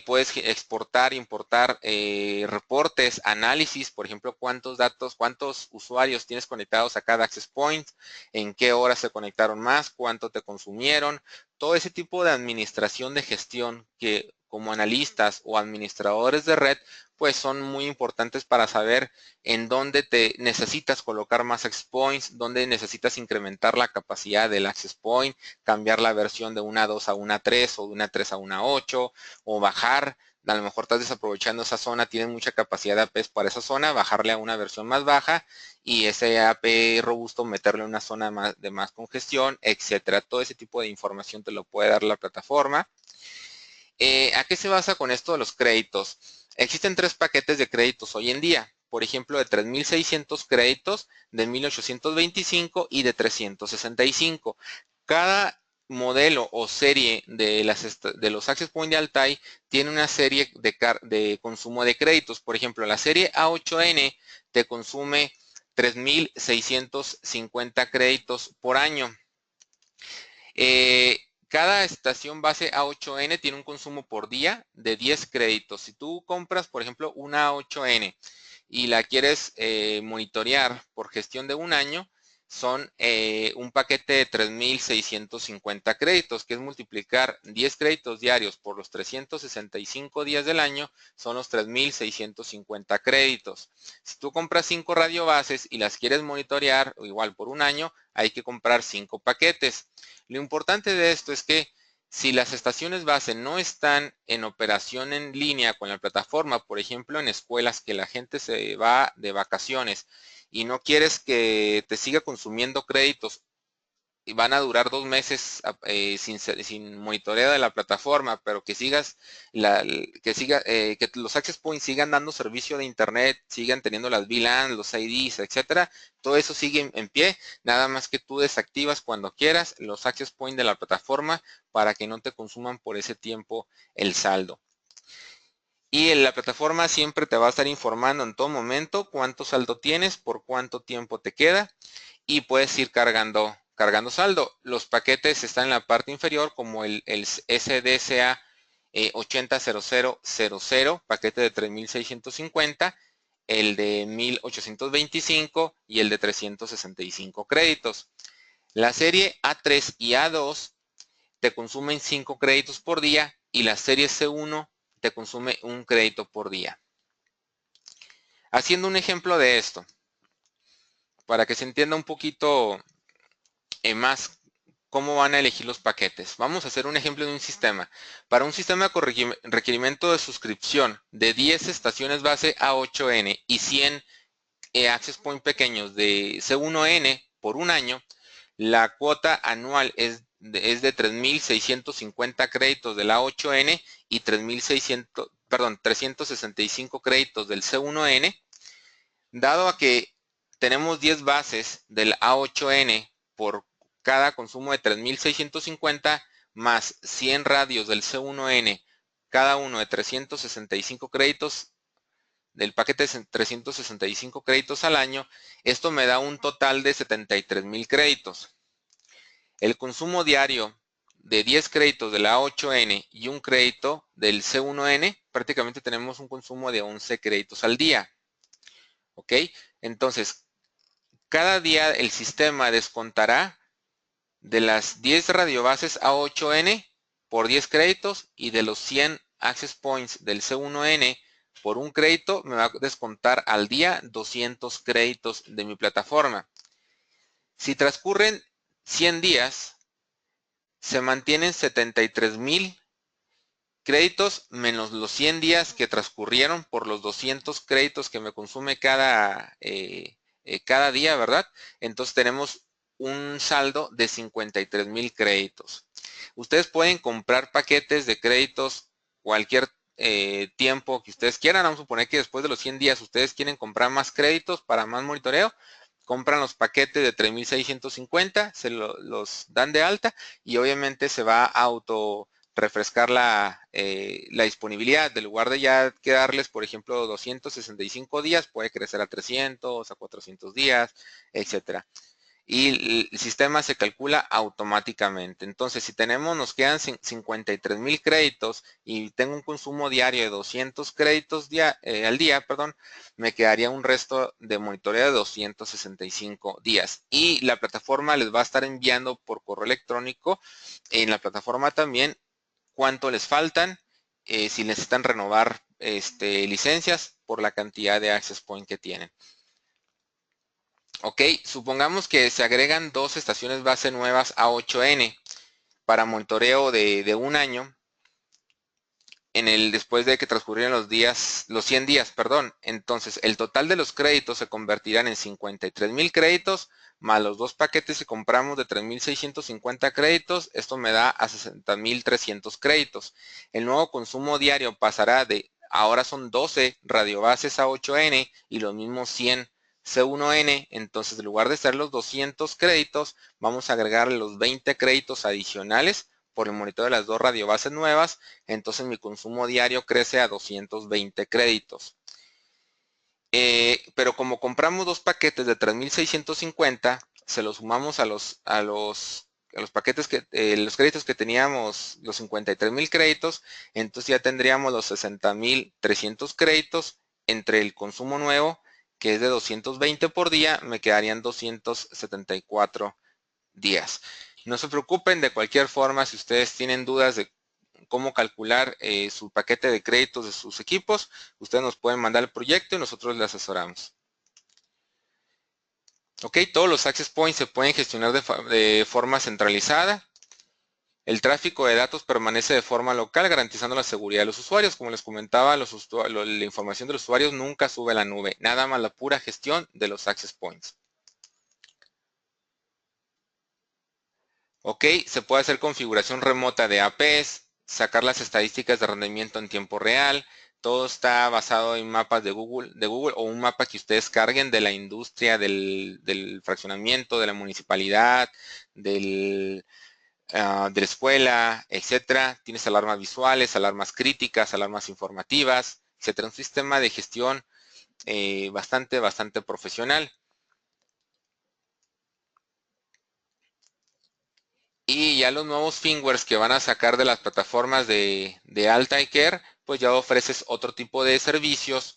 Puedes exportar, importar reportes, análisis, por ejemplo, cuántos datos, cuántos usuarios tienes conectados a cada access point, en qué horas se conectaron más, cuánto te consumieron, todo ese tipo de administración de gestión que como analistas o administradores de red, pues son muy importantes para saber en dónde te necesitas colocar más access points, dónde necesitas incrementar la capacidad del access point, cambiar la versión de una 2 a una 3 o de una 3 a una 8 o bajar. A lo mejor estás desaprovechando esa zona, tiene mucha capacidad de APs para esa zona, bajarle a una versión más baja y ese AP robusto meterle en una zona de más congestión, etcétera. Todo ese tipo de información te lo puede dar la plataforma. ¿A qué se basa con esto de los créditos? Existen 3 paquetes de créditos hoy en día. Por ejemplo, de 3.600 créditos, de 1.825 y de 365. Cada modelo o serie de los Access Point de Altai tiene una serie de consumo de créditos. Por ejemplo, la serie A8N te consume 3.650 créditos por año. Cada estación base A8N tiene un consumo por día de 10 créditos. Si tú compras, por ejemplo, una A8N y la quieres monitorear por gestión de un año, son un paquete de 3.650 créditos, que es multiplicar 10 créditos diarios por los 365 días del año, son los 3.650 créditos. Si tú compras 5 radiobases y las quieres monitorear, o igual por un año, hay que comprar 5 paquetes. Lo importante de esto es que si las estaciones base no están en operación en línea con la plataforma, por ejemplo, en escuelas que la gente se va de vacaciones y no quieres que te siga consumiendo créditos y van a durar 2 meses sin monitoreo de la plataforma, pero que que los access points sigan dando servicio de internet, sigan teniendo las VLAN, los IDs, etcétera, todo eso sigue en pie, nada más que tú desactivas cuando quieras los access points de la plataforma para que no te consuman por ese tiempo el saldo. Y en la plataforma siempre te va a estar informando en todo momento cuánto saldo tienes, por cuánto tiempo te queda y puedes ir cargando saldo. Los paquetes están en la parte inferior como el SDCA 800000, paquete de 3650, el de 1825 y el de 365 créditos. La serie A3 y A2 te consumen 5 créditos por día y la serie C1 te consume 1 crédito por día. Haciendo un ejemplo de esto, para que se entienda un poquito más cómo van a elegir los paquetes. Vamos a hacer un ejemplo de un sistema. Para un sistema con requerimiento de suscripción de 10 estaciones base A8N y 100 access point pequeños de C1N por un año, la cuota anual es de 3.650 créditos de la A8N y 365 créditos del C1N. Dado a que tenemos 10 bases del A8N por cada consumo de 3.650 más 100 radios del C1N, cada uno de 365 créditos, del paquete de 365 créditos al año, esto me da un total de 73,000 créditos. El consumo diario de 10 créditos de la A8N y un crédito del C1N, prácticamente tenemos un consumo de 11 créditos al día. ¿Ok? Entonces, cada día el sistema descontará de las 10 radiobases A8N por 10 créditos y de los 100 access points del C1N por un crédito me va a descontar al día 200 créditos de mi plataforma. Si transcurren 100 días, se mantienen 73,000 créditos menos los 100 días que transcurrieron por los 200 créditos que me consume cada día, ¿verdad? Entonces tenemos un saldo de 53,000 créditos. Ustedes pueden comprar paquetes de créditos cualquier tiempo que ustedes quieran. Vamos a suponer que después de los 100 días ustedes quieren comprar más créditos para más monitoreo. Compran los paquetes de 3.650, se los dan de alta y obviamente se va a auto refrescar la disponibilidad. De lugar de ya quedarles, por ejemplo, 265 días, puede crecer a 300, a 400 días, etcétera. Y el sistema se calcula automáticamente. Entonces, si nos quedan 53,000 créditos y tengo un consumo diario de 200 créditos al día, me quedaría un resto de monitoreo de 265 días. Y la plataforma les va a estar enviando por correo electrónico en la plataforma también cuánto les faltan si necesitan renovar licencias por la cantidad de access point que tienen. Ok, supongamos que se agregan 2 estaciones base nuevas a 8N para monitoreo de un año después de que transcurrieran los 100 días, perdón. Entonces, el total de los créditos se convertirán en 53,000 créditos más los 2 paquetes que compramos de 3,650 créditos. Esto me da a 60,300 créditos. El nuevo consumo diario pasará ahora son 12 radiobases a 8N y los mismos 100 C1N. Entonces, en lugar de ser los 200 créditos, vamos a agregar los 20 créditos adicionales por el monitoreo de las 2 radiobases nuevas. Entonces mi consumo diario crece a 220 créditos. Pero como compramos 2 paquetes de 3,650, se los sumamos a los paquetes los créditos que teníamos, los 53,000 créditos, entonces ya tendríamos los 60,300 créditos entre el consumo nuevo, que es de 220 por día, me quedarían 274 días. No se preocupen, de cualquier forma, si ustedes tienen dudas de cómo calcular su paquete de créditos de sus equipos, ustedes nos pueden mandar el proyecto y nosotros les asesoramos. Ok, todos los access points se pueden gestionar de forma centralizada. El tráfico de datos permanece de forma local, garantizando la seguridad de los usuarios. Como les comentaba, la información de los usuarios nunca sube a la nube, nada más la pura gestión de los access points. Ok, se puede hacer configuración remota de APs, sacar las estadísticas de rendimiento en tiempo real. Todo está basado en mapas de Google o un mapa que ustedes carguen de la industria, del fraccionamiento, de la municipalidad, de la escuela, etcétera. Tienes alarmas visuales, alarmas críticas, alarmas informativas, etcétera. Un sistema de gestión bastante profesional. Y ya los nuevos firmwares que van a sacar de las plataformas de Altair, pues ya ofreces otro tipo de servicios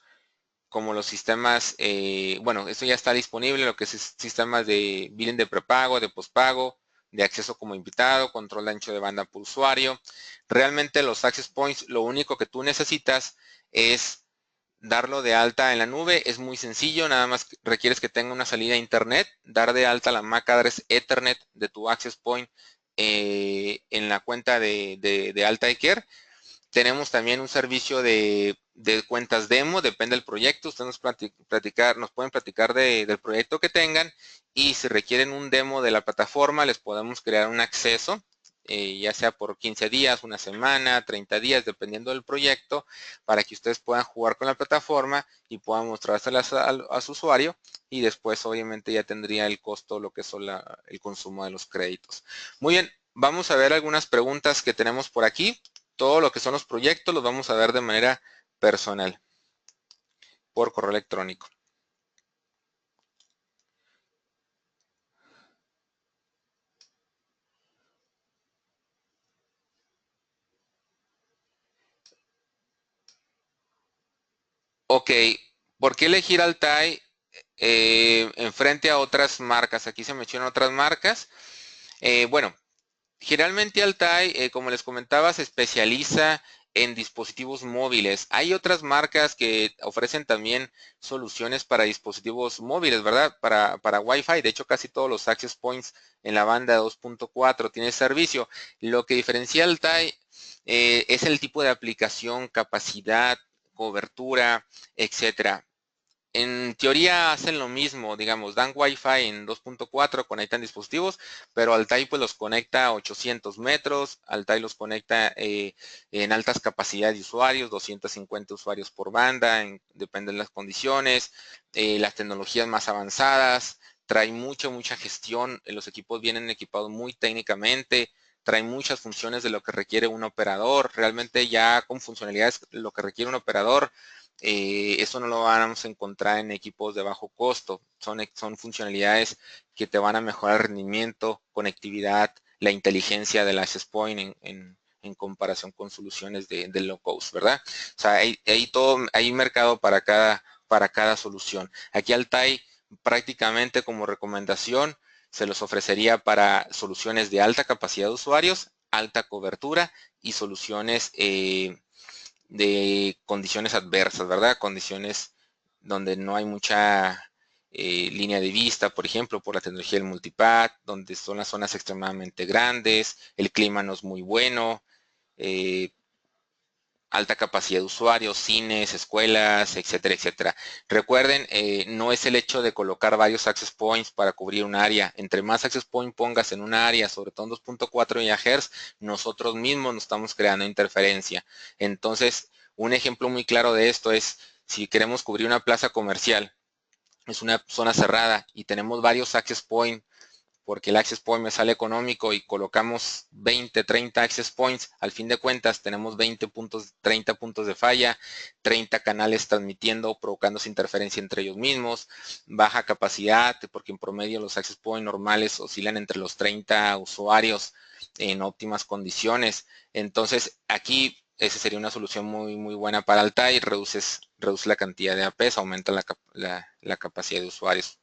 como los sistemas, bueno, esto ya está disponible, lo que es sistemas de billing de prepago, de pospago, de acceso como invitado, control de ancho de banda por usuario. Realmente los access points, lo único que tú necesitas es darlo de alta en la nube. Es muy sencillo, nada más requieres que tenga una salida a internet, dar de alta la MAC address Ethernet de tu access point en la cuenta de Altair. Tenemos también un servicio de cuentas demo, depende del proyecto. Ustedes nos pueden platicar del proyecto que tengan y si requieren un demo de la plataforma, les podemos crear un acceso, ya sea por 15 días, una semana, 30 días, dependiendo del proyecto, para que ustedes puedan jugar con la plataforma y puedan mostrárselas a su usuario y después obviamente ya tendría el costo, lo que es el consumo de los créditos. Muy bien, vamos a ver algunas preguntas que tenemos por aquí. Todo lo que son los proyectos los vamos a ver de manera personal, por correo electrónico. Ok, ¿por qué elegir Altai en frente a otras marcas? Aquí se mencionan otras marcas. Bueno, generalmente Altai, como les comentaba, se especializa en dispositivos móviles. Hay otras marcas que ofrecen también soluciones para dispositivos móviles, ¿verdad? Para Wi-Fi. De hecho, casi todos los access points en la banda 2.4 tienen servicio. Lo que diferencia Altai es el tipo de aplicación, capacidad, cobertura, etcétera. En teoría hacen lo mismo, digamos, dan Wi-Fi en 2.4, conectan dispositivos, pero Altai pues los conecta a 800 metros, Altai los conecta en altas capacidades de usuarios, 250 usuarios por banda, depende de las condiciones, las tecnologías más avanzadas, trae mucha gestión, los equipos vienen equipados muy técnicamente, trae muchas funciones de lo que requiere un operador, realmente ya con funcionalidades lo que requiere un operador. Eso no lo vamos a encontrar en equipos de bajo costo. Son funcionalidades que te van a mejorar el rendimiento, conectividad, la inteligencia del access point en comparación con soluciones de low cost, ¿verdad? O sea, hay mercado para cada solución. Aquí Altai prácticamente como recomendación se los ofrecería para soluciones de alta capacidad de usuarios, alta cobertura y soluciones de condiciones adversas, ¿verdad? Condiciones donde no hay mucha línea de vista, por ejemplo, por la tecnología del multipath, donde son las zonas extremadamente grandes, el clima no es muy bueno, eh, alta capacidad de usuarios, cines, escuelas, etcétera, etcétera. Recuerden, no es el hecho de colocar varios access points para cubrir un área. Entre más access point pongas en un área, sobre todo en 2.4 GHz, nosotros mismos nos estamos creando interferencia. Entonces, un ejemplo muy claro de esto es si queremos cubrir una plaza comercial, es una zona cerrada y tenemos varios access points porque el access point me sale económico y colocamos 20, 30 access points, al fin de cuentas tenemos 20 puntos, 30 puntos de falla, 30 canales transmitiendo, provocándose interferencia entre ellos mismos, baja capacidad, porque en promedio los access points normales oscilan entre los 30 usuarios en óptimas condiciones. Entonces, aquí esa sería una solución muy buena para Altair, reduce la cantidad de APs, aumenta la capacidad de usuarios.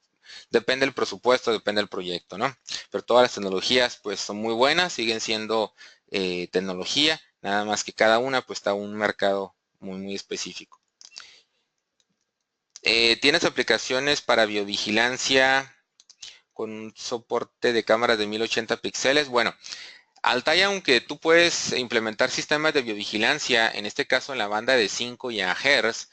Depende del presupuesto, depende del proyecto, ¿no? Pero todas las tecnologías pues son muy buenas, siguen siendo tecnología, nada más que cada una pues está un mercado muy específico. ¿Tienes aplicaciones para biovigilancia con un soporte de cámaras de 1080 píxeles? Bueno, Altair, aunque tú puedes implementar sistemas de biovigilancia, en este caso en la banda de 5 GHz,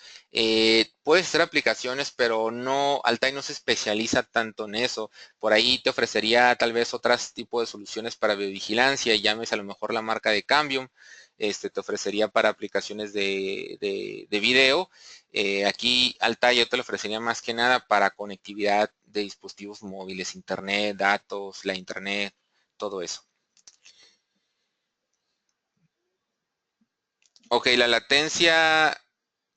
puedes hacer aplicaciones, pero no, Altair no se especializa tanto en eso. Por ahí te ofrecería tal vez otros tipos de soluciones para biovigilancia, llames a lo mejor la marca de Cambium, te ofrecería para aplicaciones de video. Aquí Altair yo te lo ofrecería más que nada para conectividad de dispositivos móviles, internet, datos, la internet, todo eso. Ok, la latencia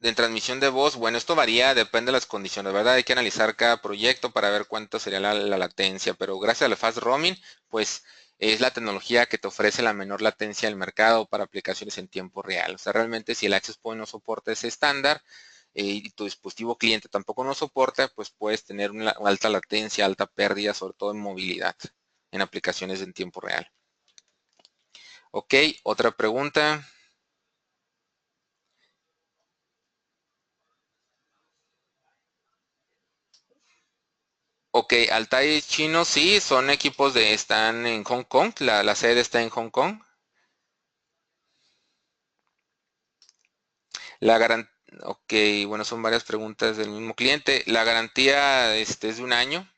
de transmisión de voz, bueno, esto varía, depende de las condiciones, ¿verdad? Hay que analizar cada proyecto para ver cuánto sería la latencia, pero gracias al Fast Roaming, pues es la tecnología que te ofrece la menor latencia del mercado para aplicaciones en tiempo real. O sea, realmente si el Access Point no soporta ese estándar y tu dispositivo cliente tampoco no soporta, pues puedes tener una alta latencia, alta pérdida, sobre todo en movilidad, en aplicaciones en tiempo real. Ok, otra pregunta. Ok, Altai chino, sí, son equipos están en Hong Kong, la sede está en Hong Kong. La garan- ok, bueno, son varias preguntas del mismo cliente. La garantía es de un año,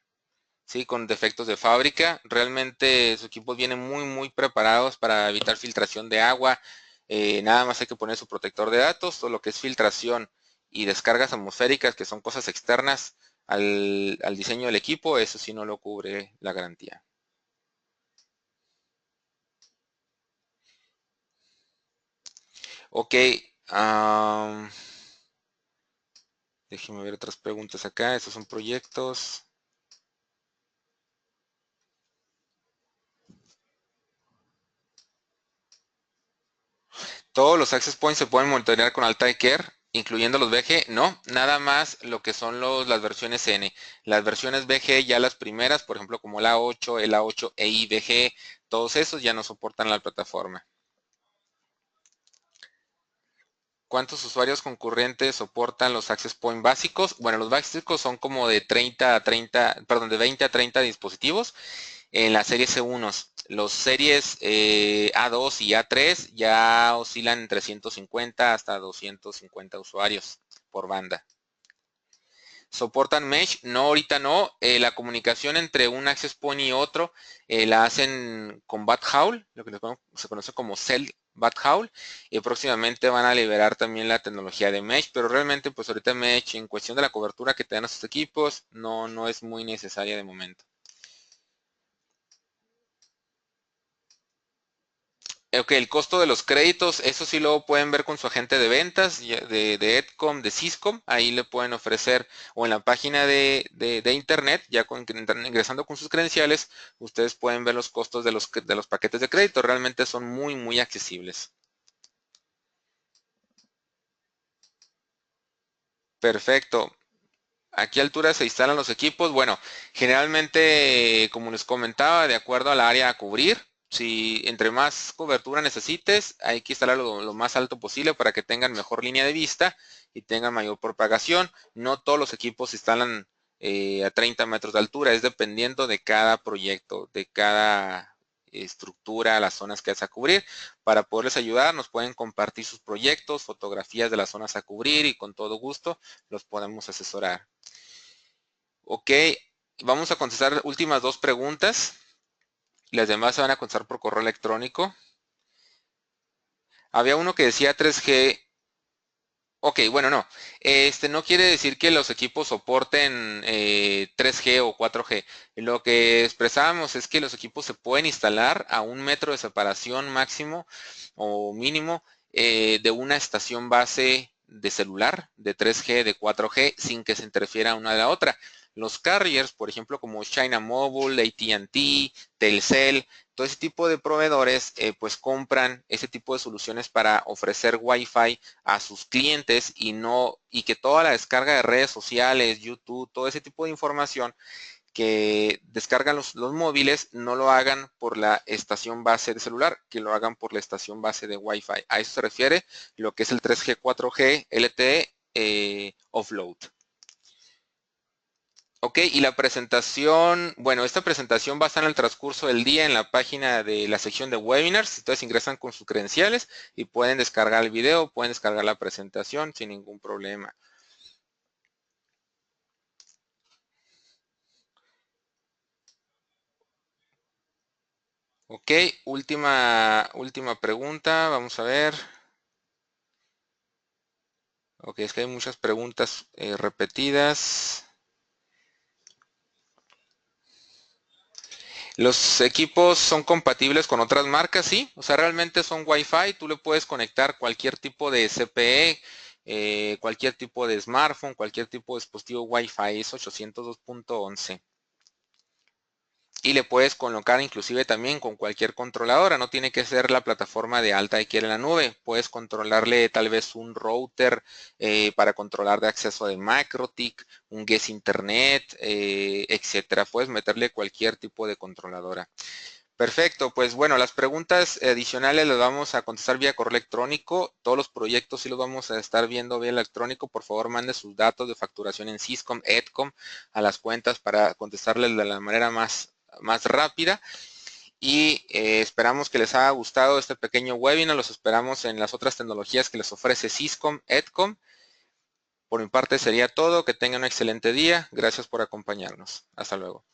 sí, con defectos de fábrica. Realmente sus equipos vienen muy preparados para evitar filtración de agua. Nada más hay que poner su protector de datos, todo lo que es filtración y descargas atmosféricas, que son cosas externas al diseño del equipo, eso sí no lo cubre la garantía. Ok, am, déjeme ver otras preguntas acá. Estos son proyectos. Todos los access points se pueden monitorear con Altair Care, incluyendo los VG. No, nada más lo que son las versiones N. Las versiones VG, ya las primeras, por ejemplo, como el A8, el A8 EI VG, todos esos ya no soportan la plataforma. ¿Cuántos usuarios concurrentes soportan los access point básicos? Bueno, los básicos son como de 30 a 30, perdón, de 20 a 30 dispositivos. En la serie C1, los series A2 y A3 ya oscilan entre 150 hasta 250 usuarios por banda. ¿Soportan Mesh? No, ahorita no. La comunicación entre un access point y otro la hacen con Backhaul, lo que se conoce como Cell Backhaul, y próximamente van a liberar también la tecnología de Mesh, pero realmente pues ahorita Mesh en cuestión de la cobertura que te dan a sus equipos no es muy necesaria de momento. Ok, el costo de los créditos, eso sí lo pueden ver con su agente de ventas de Edcom, de Syscom, ahí le pueden ofrecer, o en la página de internet, ya ingresando con sus credenciales, ustedes pueden ver los costos de los paquetes de crédito, realmente son muy accesibles. Perfecto. ¿A qué altura se instalan los equipos? Bueno, generalmente, como les comentaba, de acuerdo al área a cubrir, Si entre más cobertura necesites, hay que instalarlo lo más alto posible para que tengan mejor línea de vista y tengan mayor propagación. No todos los equipos se instalan a 30 metros de altura, es dependiendo de cada proyecto, de cada estructura, las zonas que vas a cubrir. Para poderles ayudar, nos pueden compartir sus proyectos, fotografías de las zonas a cubrir y con todo gusto los podemos asesorar. Ok, vamos a contestar últimas dos preguntas. Las demás se van a contestar por correo electrónico. Había uno que decía 3G. Ok, bueno, no. No quiere decir que los equipos soporten 3G o 4G. Lo que expresábamos es que los equipos se pueden instalar a 1 metro de separación máximo o mínimo de una estación base de celular, de 3G, de 4G, sin que se interfiera una de la otra. Los carriers, por ejemplo, como China Mobile, AT&T, Telcel, todo ese tipo de proveedores, pues compran ese tipo de soluciones para ofrecer Wi-Fi a sus clientes y que toda la descarga de redes sociales, YouTube, todo ese tipo de información que descargan los móviles no lo hagan por la estación base de celular, que lo hagan por la estación base de Wi-Fi. A eso se refiere lo que es el 3G, 4G, LTE offload. Ok, y la presentación, bueno, esta presentación va a estar en el transcurso del día en la página de la sección de webinars. Entonces ingresan con sus credenciales y pueden descargar el video, pueden descargar la presentación sin ningún problema. Ok, última pregunta, vamos a ver. Ok, es que hay muchas preguntas repetidas. Los equipos son compatibles con otras marcas, sí. O sea, realmente son Wi-Fi. Tú le puedes conectar cualquier tipo de CPE, cualquier tipo de smartphone, cualquier tipo de dispositivo Wi-Fi. Es 802.11. Y le puedes colocar inclusive también con cualquier controladora. No tiene que ser la plataforma de alta IQ en la nube. Puedes controlarle tal vez un router para controlar de acceso de MacroTik, un Guess Internet, etcétera. Puedes meterle cualquier tipo de controladora. Perfecto, pues bueno, las preguntas adicionales las vamos a contestar vía correo electrónico. Todos los proyectos sí los vamos a estar viendo vía electrónico. Por favor, mande sus datos de facturación en Syscom, Edcom a las cuentas para contestarles de la manera más rápida. Y esperamos que les haya gustado este pequeño webinar. Los esperamos en las otras tecnologías que les ofrece Syscom, Edcom. Por mi parte sería todo. Que tengan un excelente día. Gracias por acompañarnos. Hasta luego.